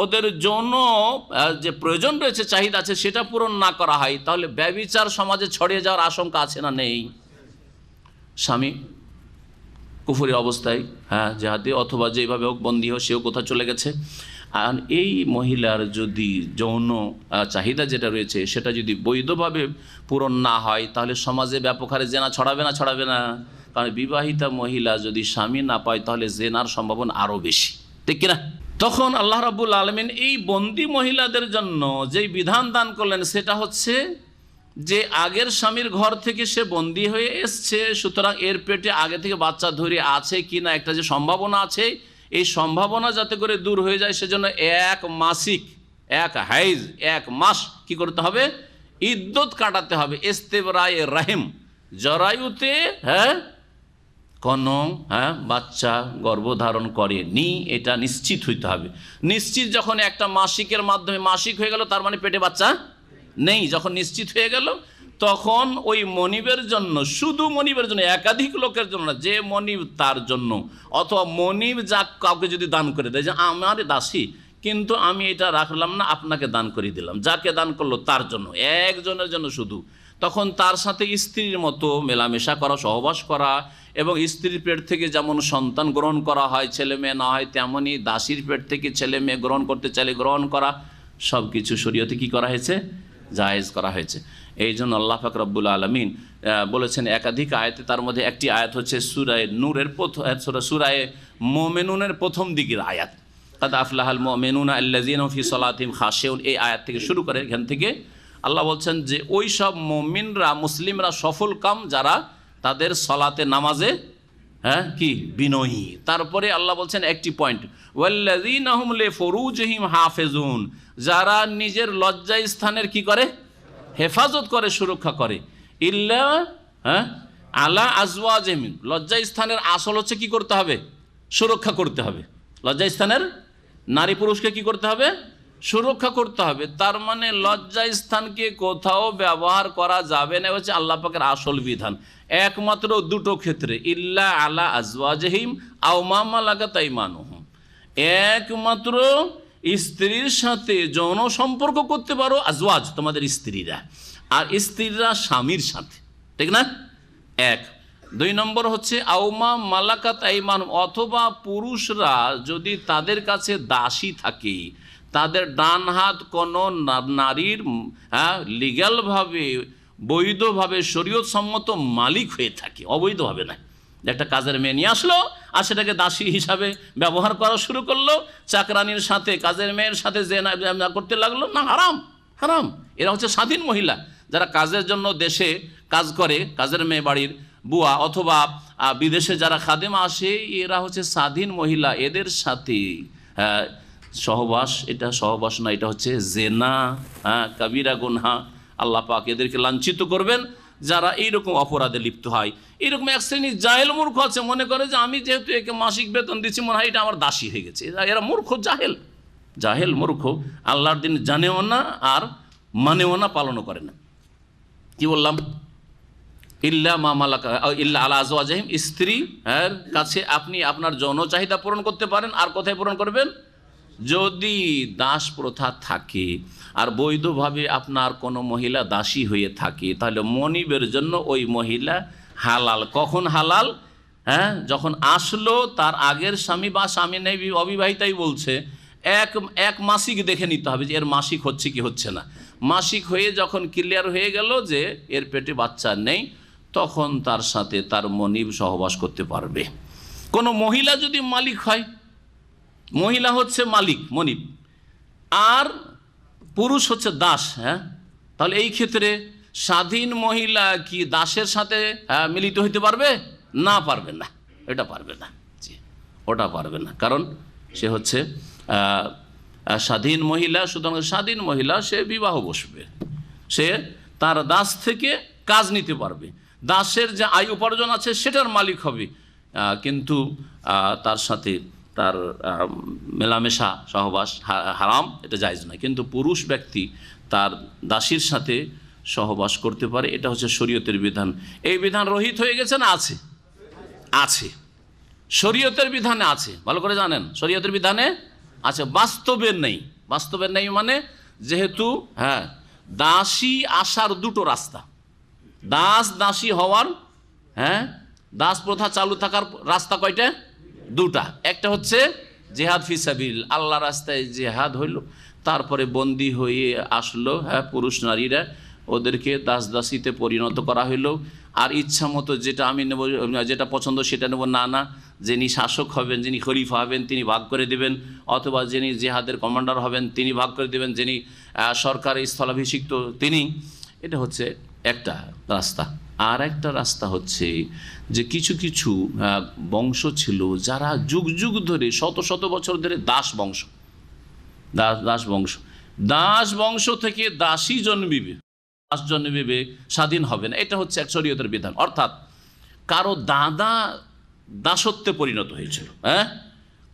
ওদের জন্য যে প্রয়োজন রয়েছে, চাহিদা আছে, সেটা পূরণ না করা হয়, তাহলে ব্যভিচার সমাজে ছড়িয়ে যাওয়ার আশঙ্কা আছে না নেই? স্বামী কুফরি অবস্থায়, জেহাদে অথবা যেভাবে হোক বন্দী হোক, সেও কোথাও চলে গেছে, আর এই মহিলার যদি যৌন চাহিদা যেটা রয়েছে সেটা যদি বৈধভাবে পূরণ না হয়, তাহলে সমাজে ব্যাপক হারে জেনা ছড়াবে না? ছড়াবে না? কারণ বিবাহিতা মহিলা যদি স্বামী না পায়, তাহলে জেনার সম্ভাবনা আরও বেশি, ঠিক কিনা? তখন আল্লাহ রাব্বুল আলামিন এই বন্দী মহিলাদের জন্য যেই বিধান দান করলেন, সেটা হচ্ছে যে আগের স্বামীর ঘর থেকে সে বন্দী হয়ে এসছে, সুতরাং এর পেটে আগে থেকে বাচ্চা ধরে আছে কিনা একটা যে সম্ভাবনা আছে, এই সম্ভাবনা যাতে করে দূর হয়ে যায়, সেজন্য এক মাস কি করতে হবে? ইদ্যত কাটাতে হবে। ইস্তেবরায়ে রাহিম, জরায়ুতে কোনো বাচ্চা গর্ভধারণ করেনি এটা নিশ্চিত হইতে হবে। নিশ্চিত যখন একটা মাসিকের মাধ্যমে মাসিক হয়ে গেল, তার মানে পেটে বাচ্চা নেই। যখন নিশ্চিত হয়ে গেল, তখন ওই মনিবের জন্য, শুধু মনিবের জন্য, একাধিক লোকের জন্য না, যে মনিব তার জন্য, অথবা মনিব যা কাউকে যদি দান করে দেয়, যে আমার দাসী কিন্তু আমি এটা রাখলাম না, আপনাকে দান করে দিলাম, যাকে দান করলো তার জন্য, একজনের জন্য শুধু, তখন তার সাথে স্ত্রীর মতো মেলামেশা করা, সহবাস করা, এবং স্ত্রীর পেট থেকে যেমন সন্তান গ্রহণ করা হয়, ছেলে মেয়ে না হয়, তেমনই দাসীর পেট থেকে ছেলে মেয়ে গ্রহণ করতে চাইলে গ্রহণ করা, সব কিছু শরীয়তে কি করা হয়েছে? জায়েজ করা হয়েছে। এই জন্য আল্লাহ পাক রব্বুল আলামিন বলেছেন একাধিক আয়াতে, তার মধ্যে একটি আয়াত হচ্ছে সূরায়ে নূরের সূরায়ে মুমিনুনের প্রথম দিকের আয়াত, কাদ আফলাহাল মুমিনুনা আল্লাযীনা ফি সালাতিহিম খাশিউন। এই আয়াত থেকে শুরু করে এখান থেকে আল্লাহ বলছেন যে ওই সব মুমিনরা, মুসলিমরা সফল কাম যারা তাদের সলাতে নামাজে কি বিনয়ী। তারপরে আল্লাহ বলছেন একটি পয়েন্ট, ওয়াল্লাযীনা হুম লিফুরুজিহিম হাফিজুন, যারা নিজের লজ্জা স্থানের কি করে? হেফাজত করে, সুরক্ষা করে। ইল্লা আলা আজওয়াজিহিম, লজ্জা স্থানের আসল হচ্ছে কি করতে হবে? সুরক্ষা করতে হবে। লজ্জা স্থানের নারী পুরুষকে কি করতে হবে? সুরক্ষা করতে হবে। তার মানে লজ্জা স্থানকে কোথাও ব্যবহার করা যাবে না, হচ্ছে আল্লাহ পাকের আসল বিধান। একমাত্র দুটো ক্ষেত্রে, ইল্লা আলা আজওয়াজিহিম আও মা মালাকাত আইমানুহুম, একমাত্র স্ত্রীর সাথে যৌন সম্পর্ক করতে পারো, আজওয়াজ তোমাদের স্ত্রীরা, আর স্ত্রীরা স্বামীর সাথে, ঠিক না? এক। 2 নম্বর হচ্ছে আওমা মালাকাত আইমানুহুম, অথবা পুরুষরা যদি তাদের কাছে দাসী থাকে, তাদের ডান হাত কোনো নারীর লিগ্যালভাবে, বৈধভাবে, শরীয়ত সম্মত মালিক হয়ে থাকে, অবৈধভাবে না। একটা কাজের মেয়ে নিয়ে আসলো আর সেটাকে দাসী হিসাবে ব্যবহার করা শুরু করলো, চাকরানির সাথে, কাজের মেয়ের সাথে যে করতে লাগলো, না, হারাম, হারাম। এরা হচ্ছে স্বাধীন মহিলা, যারা কাজের জন্য দেশে কাজ করে, কাজের মেয়ে বাড়ির বুয়া, অথবা বিদেশে যারা খাদেমা আসে, এরা হচ্ছে স্বাধীন মহিলা। এদের সাথে সহবাস, এটা সহবাস না, এটা হচ্ছে জেনা, কাবিরা গুনহা। আল্লাহ পাক এদেরকে লাঞ্ছিত করবেন যারা এইরকম অপরাধে লিপ্ত হয়। এইরকম এক শ্রেণীর জাহেল মূর্খ আছে, মনে করে যে আমি যেহেতু একে মাসিক বেতন দিচ্ছি, মনে হয় এটা আমার দাসী হয়ে গেছে। এরা মূর্খ, জাহেল মূর্খ, আল্লাহর দিন জানেও না আর মানেও না, পালনও করে না। কি বললাম? ইল্লা মা মালাকা ইল্লা আলা আজওয়াজিহিম, স্ত্রী কাছে আপনি আপনার যৌন চাহিদা পূরণ করতে পারেন। আর কোথায় পূরণ করবেন? যদি দাস প্রথা থাকে আর বৈধভাবে আপনার কোনো মহিলা দাসী হয়ে থাকে, তাহলে মনিবের জন্য ওই মহিলা হালাল। কখন হালাল? যখন আসলো তার আগের স্বামী বা স্বামী নেই, অবিবাহিতাই বলছে, এক মাসিক দেখে নিতে হবে যে এর মাসিক হচ্ছে কি হচ্ছে না। মাসিক হয়ে যখন ক্লিয়ার হয়ে গেল যে এর পেটে বাচ্চা নেই, তখন তার সাথে তার মনিব সহবাস করতে পারবে। কোনো মহিলা যদি মালিক হয়, মহিলা হচ্ছে মালিক, মনিব, আর পুরুষ হচ্ছে দাস, তাহলে এই ক্ষেত্রে স্বাধীন মহিলা কি দাসের সাথে মিলিত হইতে পারবে? না, পারবে না, এটা পারবে না, জি ওটা পারবে না, কারণ সে হচ্ছে স্বাধীন মহিলা। সুতরাং স্বাধীন মহিলা সে বিবাহ বসবে, সে তার দাস থেকে কাজ নিতে পারবে, দাসের যে আয় উপার্জন আছে সেটার মালিক হবে, কিন্তু তার সাথে তার মেলামেশা সহবাস হারাম, এটা জায়েজ নয়। কিন্তু পুরুষ ব্যক্তি তার দাসীর সাথে সহবাস করতে পারে, এটা হচ্ছে শরীয়তের বিধান। এই বিধান রহিত হয়ে গেছে না আছে? আছে, শরীয়তের বিধানে আছে, ভালো করে জানেন, শরীয়তের বিধানে আছে, বাস্তবের নেই। বাস্তবের নেই মানে যেহেতু দাসী আসার দুটো রাস্তা, দাস দাসী হওয়ার, দাস প্রথা চালু থাকার রাস্তা কয়টা? দুটা। একটা হচ্ছে জিহাদ ফি সাবিল, আল্লাহ রাস্তায় জিহাদ হইল, তারপরে বন্দী হয়ে আসলো পুরুষ নারীরা, ওদেরকে দাস দাসীতে পরিণত করা হইলো, আর ইচ্ছা মতো যেটা আমি নেব, যেটা পছন্দ সেটা নেব, না, যিনি শাসক হবেন, যিনি খলিফা হবেন তিনি ভাগ করে দেবেন, অথবা যিনি জিহাদের কমান্ডার হবেন তিনি ভাগ করে দেবেন, যিনি সরকারি স্থলাভিষিক্ত তিনি। এটা হচ্ছে একটা রাস্তা। আর একটা রাস্তা হচ্ছে যে কিছু কিছু বংশ ছিল যারা যুগ যুগ ধরে, শত শত বছর ধরে দাস বংশ, দাস বংশ থেকে দাসী জন্মিবে, দাস জন্মিবে, স্বাধীন হবে না। এটা হচ্ছে এক শরীয়তের বিধান। অর্থাৎ কারো দাদা দাসত্বে পরিণত হয়েছিল,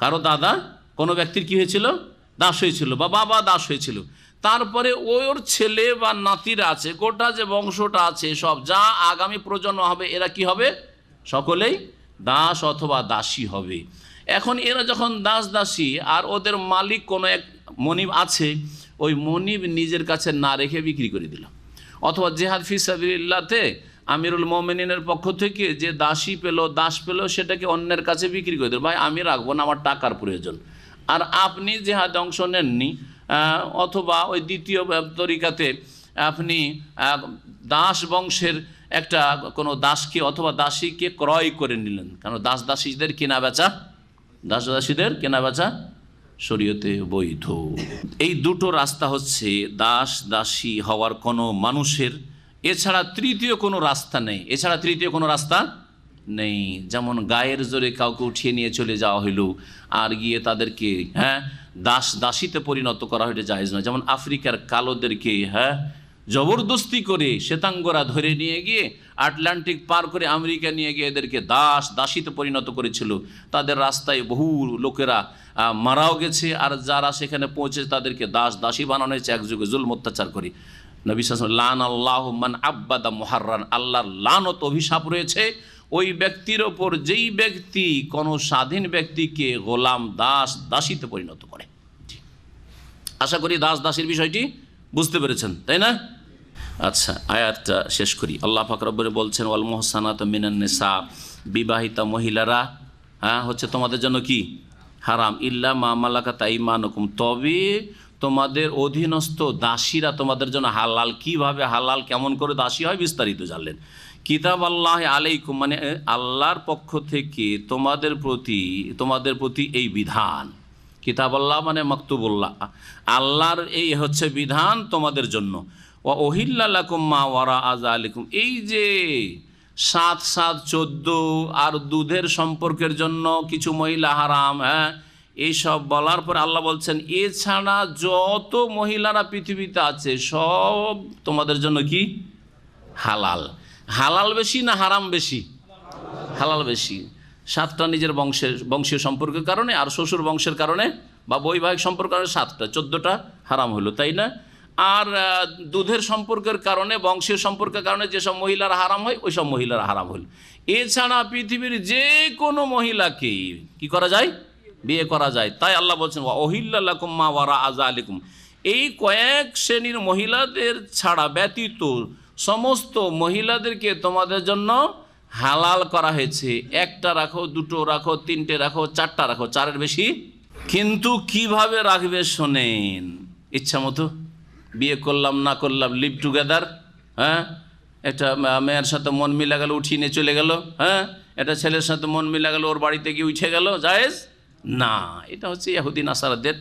কারো দাদা কোনো ব্যক্তির কি হয়েছিল? দাস হয়েছিল, বা বাবা দাস হয়েছিল, তারপরে ওর ছেলে বা নাতিরা আছে, গোটা যে বংশটা আছে সব, যা আগামী প্রজন্ম হবে এরা কি হবে? সকলেই দাস অথবা দাসী হবে। এখন এরা যখন দাস দাসী, আর ওদের মালিক কোনো এক মনিব আছে, ওই মনিব নিজের কাছে না রেখে বিক্রি করে দিল, অথবা জিহাদ ফি সাবিলিল্লাহতে আমিরুল মুমিনিনের পক্ষ থেকে যে দাসী পেল, দাস পেল, সেটাকে অন্যের কাছে বিক্রি করে দিল, ভাই আমি রাখবো না, আমার টাকার প্রয়োজন। আর আপনি জিহাদে অংশ নেননি, অথবা ওই দ্বিতীয় তরিকাতে আপনি দাস বংশের একটা কোনো দাসকে অথবা দাসীকে ক্রয় করে নিলেন, কারণ দাস দাসীদের কেনা বেচা, দাস দাসীদের কেনা বেচা শরীয়তে বৈধ। এই দুটো রাস্তা হচ্ছে দাস দাসী হওয়ার কোনো মানুষের, এছাড়া তৃতীয় কোনো রাস্তা নেই, এছাড়া তৃতীয় কোনো রাস্তা নেই। যেমন গায়ের জোরে কাউকে উঠিয়ে নিয়ে চলে যাওয়া হইল, আর গিয়ে তাদেরকে দাস দাসীতে পরিণত করা হইলে জায়েজ নয়। যেমন আফ্রিকার কালোদেরকে জবরদস্তি করে শ্বেতাঙ্গরা ধরে নিয়ে গিয়ে আটলান্টিক পার করে আমেরিকা নিয়ে গিয়ে এদেরকে দাস দাসীতে পরিণত করেছিল। তাদের রাস্তায় বহু লোকেরা মারাও গেছে, আর যারা সেখানে পৌঁছে তাদেরকে দাস দাসী বানানো হয়েছে একযুগে জুলম অত্যাচার করে। নবী সাল্লাল্লাহু আলাইহি ওয়াসাল্লাম লান আল্লাহু মান আব্বাদা মুহাররান, আল্লাহর লানত অভিশাপ রয়েছে ওই ব্যক্তির ওপর যেই ব্যক্তি কোনো স্বাধীন ব্যক্তিকে গোলাম দাস দাসীতে পরিণত করে। আশা করি দাস দাসীর বিষয়টি বুঝতে পেরেছেন, তাই না? আচ্ছা, আয়াতটা শেষ করি। আল্লাহ পাক রব্বুল বলছেন ওয়াল মুহসানাতু মিনান নিসা, বিবাহিতা মহিলারা হচ্ছে তোমাদের জন্য কি হারাম, ইল্লা মা মালাকাত আইমানুকুম, তবে তোমাদের অধীনস্থ দাসীরা তোমাদের জন্য হালাল। কিভাবে হালাল, কেমন করে দাসী হয় বিস্তারিত জানলেন। কিতাব আল্লাহ আলাইকুম, মানে আল্লাহর পক্ষ থেকে তোমাদের প্রতি এই বিধান। কিতাব আল্লাহ মানে মাকতুবুল্লাহ, আল্লাহর এই হচ্ছে বিধান তোমাদের জন্য। ওয়া ওহিল্লা লাকুম মা ওয়ারা আযালিকুম, এই যে 7, 7, 14 আর দুধের সম্পর্কের জন্য কিছু মহিলা হারাম, এইসব বলার পর আল্লাহ বলছেন এছাড়া যত মহিলারা পৃথিবীতে আছে সব তোমাদের জন্য কি হালাল। হালাল বেশি না হারাম বেশি? হালাল বেশি। 7টা নিজের বংশীয় সম্পর্কের কারণে, আর শ্বশুর বংশের কারণে বা বৈবাহিক সম্পর্কের কারণে 7টা, 14টা হারাম হলো, তাই না? আর দুধের সম্পর্কের কারণে, বংশীয় সম্পর্কের কারণে যেসব মহিলারা হারাম হয় ওই সব মহিলারা হারাম হল। এছাড়া পৃথিবীর যে কোনো মহিলাকে কি করা যায়? বিয়ে করা যায়। তাই আল্লাহ বলছেন ওয়া ওহিল্লা লাকুম মা ওয়ারা আযালিকুম, এই কয়েক শ্রেণীর মহিলাদের ছাড়া ব্যতীত সমস্ত মহিলাদেরকে তোমাদের জন্য হালাল করা হয়েছে। 1টা রাখো, 2টো রাখো, 3টে রাখো, 4টা রাখো, 4-এর বেশি। কিন্তু কিভাবে রাখবে শোনেন, ইচ্ছা মতো বিয়ে করলাম না করলাম, লিভ টুগেদার, একটা মেয়ের সাথে মন মিলা গেল, উঠিয়ে নিয়ে চলে গেল, একটা ছেলের সাথে মন মিলা গেল, ওর বাড়িতে গিয়ে উঠে গেল, জায়েজ না। এটা হচ্ছে ইহুদি নাসারাদের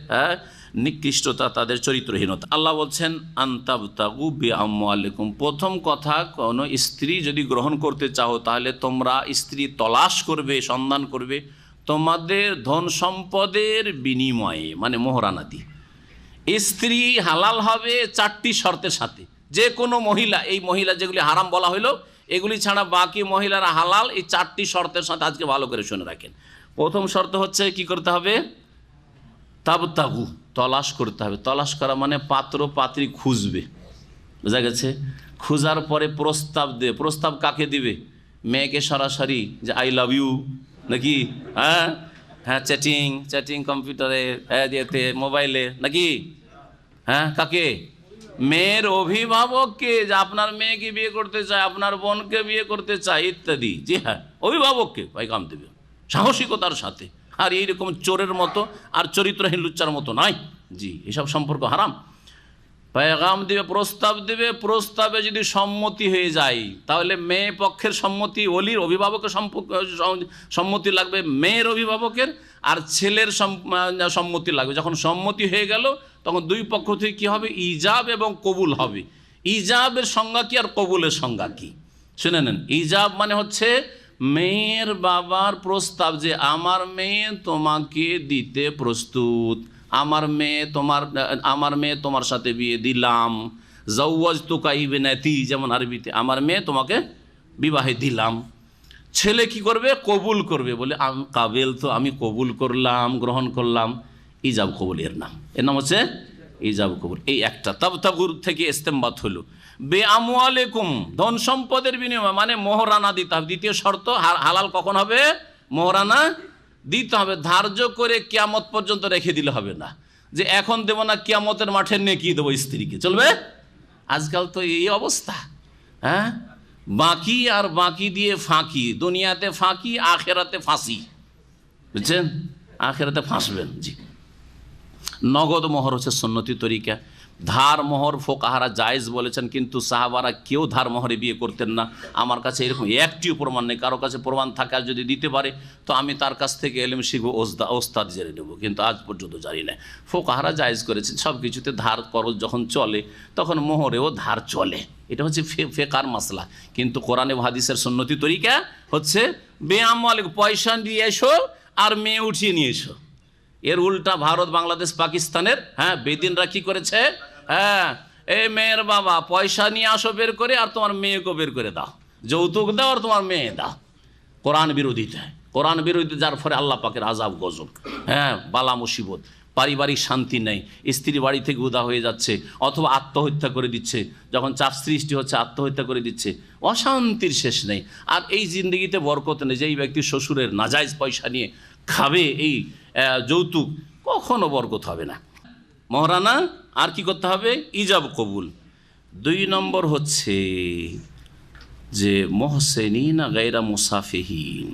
নিকৃষ্টতা, তাদের চরিত্রহীনতা। আল্লাহ বলছেন আনতাবতাগু বিআমওয়ালিকুম, প্রথম কথা, কোনো স্ত্রী যদি গ্রহণ করতে চাও তাহলে তোমরা স্ত্রী তলাশ করবে, সন্ধান করবে তোমাদের ধন সম্পদের বিনিময়ে, মানে মোহরানা দিয়ে। স্ত্রী হালাল হবে 4টি শর্তের সাথে। যে কোনো মহিলা, এই মহিলা যেগুলি হারাম বলা হইল এগুলি ছাড়া বাকি মহিলারা হালাল, এই 4টি শর্তের সাথে আজকে ভালো করে শুনে রাখেন। প্রথম শর্ত হচ্ছে কি করতে হবে? তাবতাগু, তলাশ করতে হবে। তলাশ করা মানে পাত্র পাত্রী খুঁজবে, বোঝা গেছে? খোঁজার পরে প্রস্তাব দেবে। প্রস্তাব কাকে দিবে? মেয়েকে সরাসরি, যে আই লাভ ইউ নাকি, হ্যাঁ হ্যাঁ, চ্যাটিং কম্পিউটারে, যেতে মোবাইলে নাকি, হ্যাঁ, কাকে? মেয়ের অভিভাবককে, যে আপনার মেয়েকে বিয়ে করতে চায়, আপনার বোনকে বিয়ে করতে চায় ইত্যাদি। জি হ্যাঁ, অভিভাবককে পয়গাম দেবে সাহসিকতার সাথে। আর এইরকম চোরের মতো আর চরিত্রহীন লুচ্চার মতো নয়। জি, এসব সম্পর্ক হারাম। পয়গাম দিবে, প্রস্তাব দেবে। প্রস্তাবে যদি সম্মতি হয়ে যায় তাহলে মেয়ে পক্ষের সম্মতি, ওলির অভিভাবকের সম্মতি লাগবে মেয়ের অভিভাবকের, আর ছেলের সম্মতি লাগবে। যখন সম্মতি হয়ে গেল তখন দুই পক্ষ থেকে কী হবে? ইজাব এবং কবুল হবে। ইজাবের সংজ্ঞা কি আর কবুলের সংজ্ঞা কি শুনে নেন। ইজাব মানে হচ্ছে মেয়ের বাবার প্রস্তাব, যে আমার মেয়ে তোমাকে দিতে প্রস্তুত, আমার মেয়ে তোমার সাথে বিয়ে দিলাম। জাওয়াজতুকা ইবনাতি, যেমন আরবিতে আমার মেয়ে তোমাকে বিবাহে দিলাম। ছেলে কি করবে? কবুল করবে, বলে আমি কাবেল, তো আমি কবুল করলাম, গ্রহণ করলাম। ইজাব কবুল এর নাম হচ্ছে ইজাব কবুল। এই একটা তাবতাগুর থেকে ইস্তেমবাত হলো। বেআমওয়ালিকুম, ধন সম্পদের বিনিময়ে, মানে মোহরানা দিতে হবে। দ্বিতীয় শর্ত, হালাল কখন হবে? মোহরানা দিতে হবে। ধার্য করে কিয়ামত পর্যন্ত রেখে দিলে হবে না, যে এখন দেবো না, কিয়ামতের মাঠে নেকি দেবো স্ত্রীকে, চলবে? আজকাল তো এই অবস্থা। হ্যাঁ, বাকি আর বাকি দিয়ে ফাঁকি, দুনিয়াতে ফাঁকি, আখেরাতে ফাঁসি, বুঝছেন? আখেরাতে ফাঁসবেন। জি, নগদ মোহর হচ্ছে সুন্নতি তরিকা। ধার মোহর ফোকাহারা জায়েজ বলেছেন, কিন্তু সাহাবারা কেউ ধার মোহরে বিয়ে করতেন না। আমার কাছে এরকম একটিও প্রমাণ নেই। কারো কাছে প্রমাণ থাকে আর যদি দিতে পারে তো আমি তার কাছ থেকে এলেম শিখবো, ওস্তাদ জেনে নেবো, কিন্তু আজ পর্যন্ত জানি না। ফোকাহারা জায়েজ করেছেন, সব কিছুতে ধার খরচ যখন চলে তখন মোহরেও ধার চলে। এটা হচ্ছে ফেকার মাসলা। কিন্তু কোরআনে হাদিসের সুন্নতি তরিকা হচ্ছে বেআমওয়ালিক, পয়সা দিয়ে এসো আর মেয়ে উঠিয়ে নিয়ে এসো। এর উল্টা ভারত, বাংলাদেশ, পাকিস্তানের বেদিনরা কি করেছে? এই মেয়ের বাবা পয়সা নিয়ে আসো বের করে, আর তোমার মেয়েকেও বের করে দাও, যৌতুক দাও আর তোমার মেয়ে দাও। কোরআন বিরোধিতা, কোরআন বিরোধী, যার ফলে আল্লাহ পাকের আযাব গজব, বালা মুসিবত, পারিবারিক শান্তি নেই, স্ত্রী বাড়ি থেকে উদা হয়ে যাচ্ছে, অথবা আত্মহত্যা করে দিচ্ছে, যখন চাপ সৃষ্টি হচ্ছে আত্মহত্যা করে দিচ্ছে, অশান্তির শেষ নেই। আর এই জিন্দগিতে বরকত নেই। যেই ব্যক্তি শ্বশুরের নাজায়েজ পয়সা নিয়ে খাবে এই যৌতুক, কখনো বরকত হবে না। মোহরানা আর কি করতে হবে? ইজাব কবুল। 2 নম্বর হচ্ছে যে মোহসেনিন গায়রা মুসাফিহিন,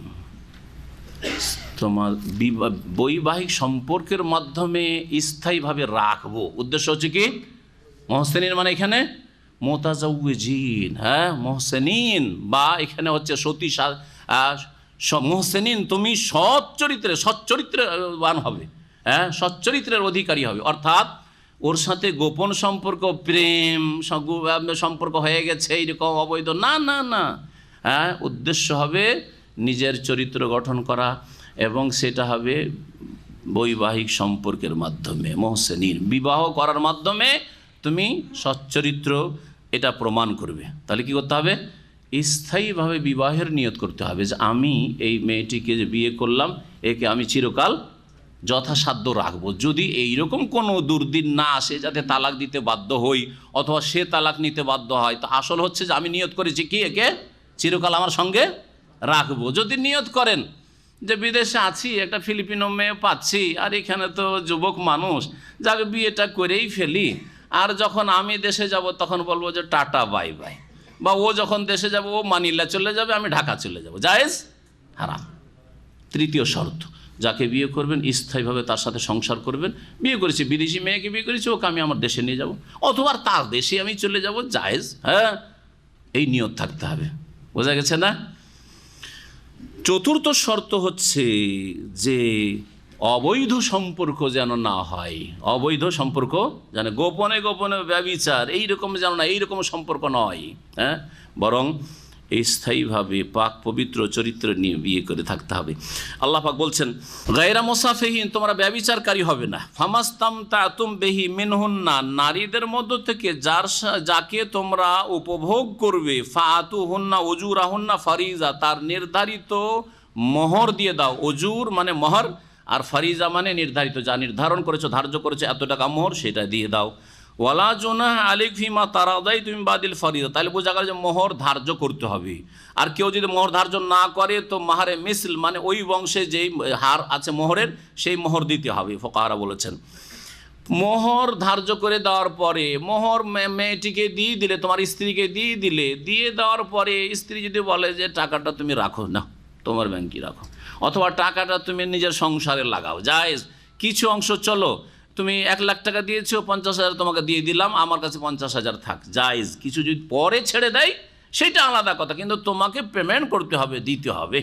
তোমার বৈবাহিক সম্পর্কের মাধ্যমে স্থায়ীভাবে রাখবো। উদ্দেশ্য হচ্ছে কি? মোহসেনিন মানে এখানে মোতাজাউজিন, মোহসেনিন, বা এখানে হচ্ছে সতী মোহসেনিন, তুমি সচ্চরিত্রবান হবে, সচ্চরিত্রের অধিকারী হবে। অর্থাৎ ওর সাথে গোপন সম্পর্ক, প্রেম সম্পর্ক হয়ে গেছে এইরকম অবৈধ না, না না। উদ্দেশ্য হবে নিজের চরিত্র গঠন করা, এবং সেটা হবে বৈবাহিক সম্পর্কের মাধ্যমে। মোহসেনিন, বিবাহ করার মাধ্যমে তুমি সচ্চরিত্র এটা প্রমাণ করবে। তাহলে কি করতে হবে? স্থায়ীভাবে বিবাহের নিয়ত করতে হবে, যে আমি এই মেয়েটিকে যে বিয়ে করলাম একে আমি চিরকাল যথাসাধ্য রাখবো। যদি এইরকম কোনো দুর্দিন না আসে যাতে তালাক দিতে বাধ্য হই, অথবা সে তালাক নিতে বাধ্য হয়, তো আসল হচ্ছে যে আমি নিয়ত করেছি কি একে চিরকাল আমার সঙ্গে রাখবো। যদি নিয়ত করেন যে বিদেশে আছি, একটা ফিলিপিনো মেয়ে পাচ্ছি, আর এখানে তো যুবক মানুষ, যাকে বিয়েটা করেই ফেলি, আর যখন আমি দেশে যাব তখন বলবো যে টাটা বাই বাই, বা ও যখন দেশে যাবে ও মানিলা চলে যাবে, আমি ঢাকা চলে যাব, জায়েজ? হারাম। 3য় শর্ত, যাকে বিয়ে করবেন স্থায়ীভাবে তার সাথে সংসার করবেন। বিয়ে করেছি, বিদেশি মেয়েকে বিয়ে করেছি, ওকে আমি আমার দেশে নিয়ে যাব, অথবা তার দেশে আমি চলে যাব, জায়েজ। এই নিয়ত থাকতে হবে, বোঝা গেছে না? 4র্থ শর্ত হচ্ছে যে অবৈধ সম্পর্ক যেন না হয়, অবৈধ সম্পর্ক যেন গোপনে গোপনে ব্যভিচার এইরকম যেন না, এইরকম সম্পর্ক নয়, হ্যাঁ, বরং স্থায়ীভাবে পাক পবিত্র চরিত্র নিয়ে বিয়ে করে থাকতে হবে। আল্লাহ পাক বলছেন গায়রা মুসাফিহিন, তোমরা ব্যভিচারকারী হবে না। ফামাস্তামতাতুম বিহি মিনহুন্না, নারীদের মধ্য থেকে যাকে তোমরা উপভোগ করবে, ফাআতুহুন্না উজুরাহুন্না ফারিজা, তার নির্ধারিত মোহর দিয়ে দাও। উজুর মানে মোহর, আর ফারিজা মানে নির্ধারিত, যা নির্ধারণ করেছো, ধার্য করেছো এত টাকা মোহর, সেটা দিয়ে দাও। ওয়ালা জুনাহ আলাইকুম ফিমা তারাদাইতুম মিন বাদিল ফারিদা, তাহলে বোঝা গেল যে মোহর ধার্য করতে হবে। আর কেউ যদি মোহর ধার্য না করে তো মাহারে মিসল মানে ওই বংশে যেই হার আছে মোহরের, সেই মোহর দিতে হবে। ফুকাহারা বলেছেন মোহর ধার্য করে দেওয়ার পরে, মোহর মেয়েটিকে দিয়ে দিলে, তোমার স্ত্রীকে দিয়ে দিলে, দিয়ে দেওয়ার পরে স্ত্রী যদি বলে যে টাকাটা তুমি রাখো না, তোমার ব্যাংকে রাখো, অথবা টাকাটা তুমি নিজের সংসারে লাগাও, জায়েজ। কিছু অংশ চলো, তুমি 1 লাখ টাকা দিয়েছো, 50,000 তোমাকে দিয়ে দিলাম, আমার কাছে 50,000 থাক, জায়েজ। কিছু যদি পরে ছেড়ে দেয় সেটা আলাদা কথা, কিন্তু তোমাকে পেমেন্ট করতে হবে, দিতে হবে।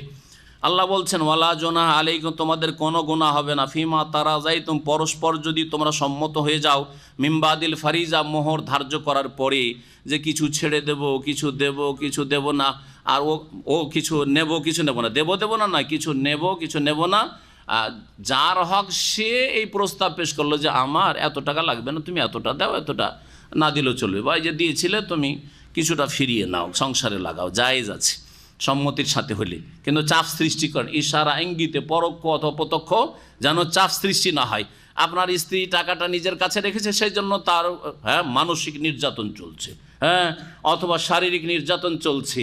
আল্লাহ বলছেন ওয়ালা জুনাহ আলাইকুম, তোমাদের কোনো গুনাহ হবে না, ফিমা তারাজাইতুম, পরস্পর যদি তোমরা সম্মত হয়ে যাও, মিমবাদিল ফারিজা, মোহর ধার্য করার পরে, যে কিছু ছেড়ে দেব, কিছু দেব, কিছু দেব না, আর ও কিছু নেব, কিছু নেব না, দেব না নয়, কিছু নেব, কিছু নেব না। যার হক সে এই প্রস্তাব পেশ করলো যে আমার এত টাকা লাগবে না, তুমি এতটা দাও, এতটা না দিলেও চলবে, বা যে দিয়েছিলে তুমি কিছুটা ফিরিয়ে নাও, সংসারে লাগাও, জায়েজ আছে সম্মতির সাথে হলে। কিন্তু চাপ সৃষ্টি করেন, ইশারা ইঙ্গিতে, পরোক্ষ অথবা প্রত্যক্ষ, যেন চাপ সৃষ্টি না হয়। আপনার স্ত্রী টাকাটা নিজের কাছে রেখেছে, সেই জন্য তার মানসিক নির্যাতন চলছে, অথবা শারীরিক নির্যাতন চলছে,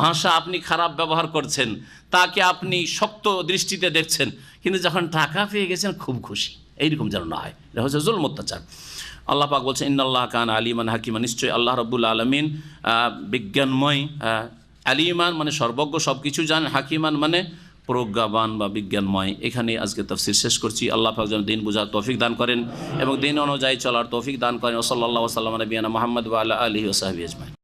ভাষা আপনি খারাপ ব্যবহার করছেন, তাকে আপনি শক্ত দৃষ্টিতে দেখছেন, কিন্তু যখন টাকা পেয়ে গেছেন খুব খুশি, এইরকম যেন না হয়। এটা হচ্ছে জুলম, অত্যাচার। আল্লাহ পাক বলছেন ইন্নাল্লাহ কানা আলিমান হাকিমান, নিশ্চয়ই আল্লাহ রাব্বুল আলামিন বিজ্ঞানময়, আলিমান মানে সর্বজ্ঞ, সব কিছু জানেন, হাকিমান মানে প্রজ্ঞাবান বা বিজ্ঞানময়। এখানে আজকে তাফসীর শেষ করছি। আল্লাহ পাক যেন দিন বুঝার তৌফিক দান করেন এবং দিন অনুযায়ী চলার তৌফিক দান করেন। সাল্লাল্লাহু আলাইহি ওয়া সাল্লাম নবিয়ানা মুহাম্মদ ওয়া আলা আলিহি ওয়া সাহবিহি আজমাইন।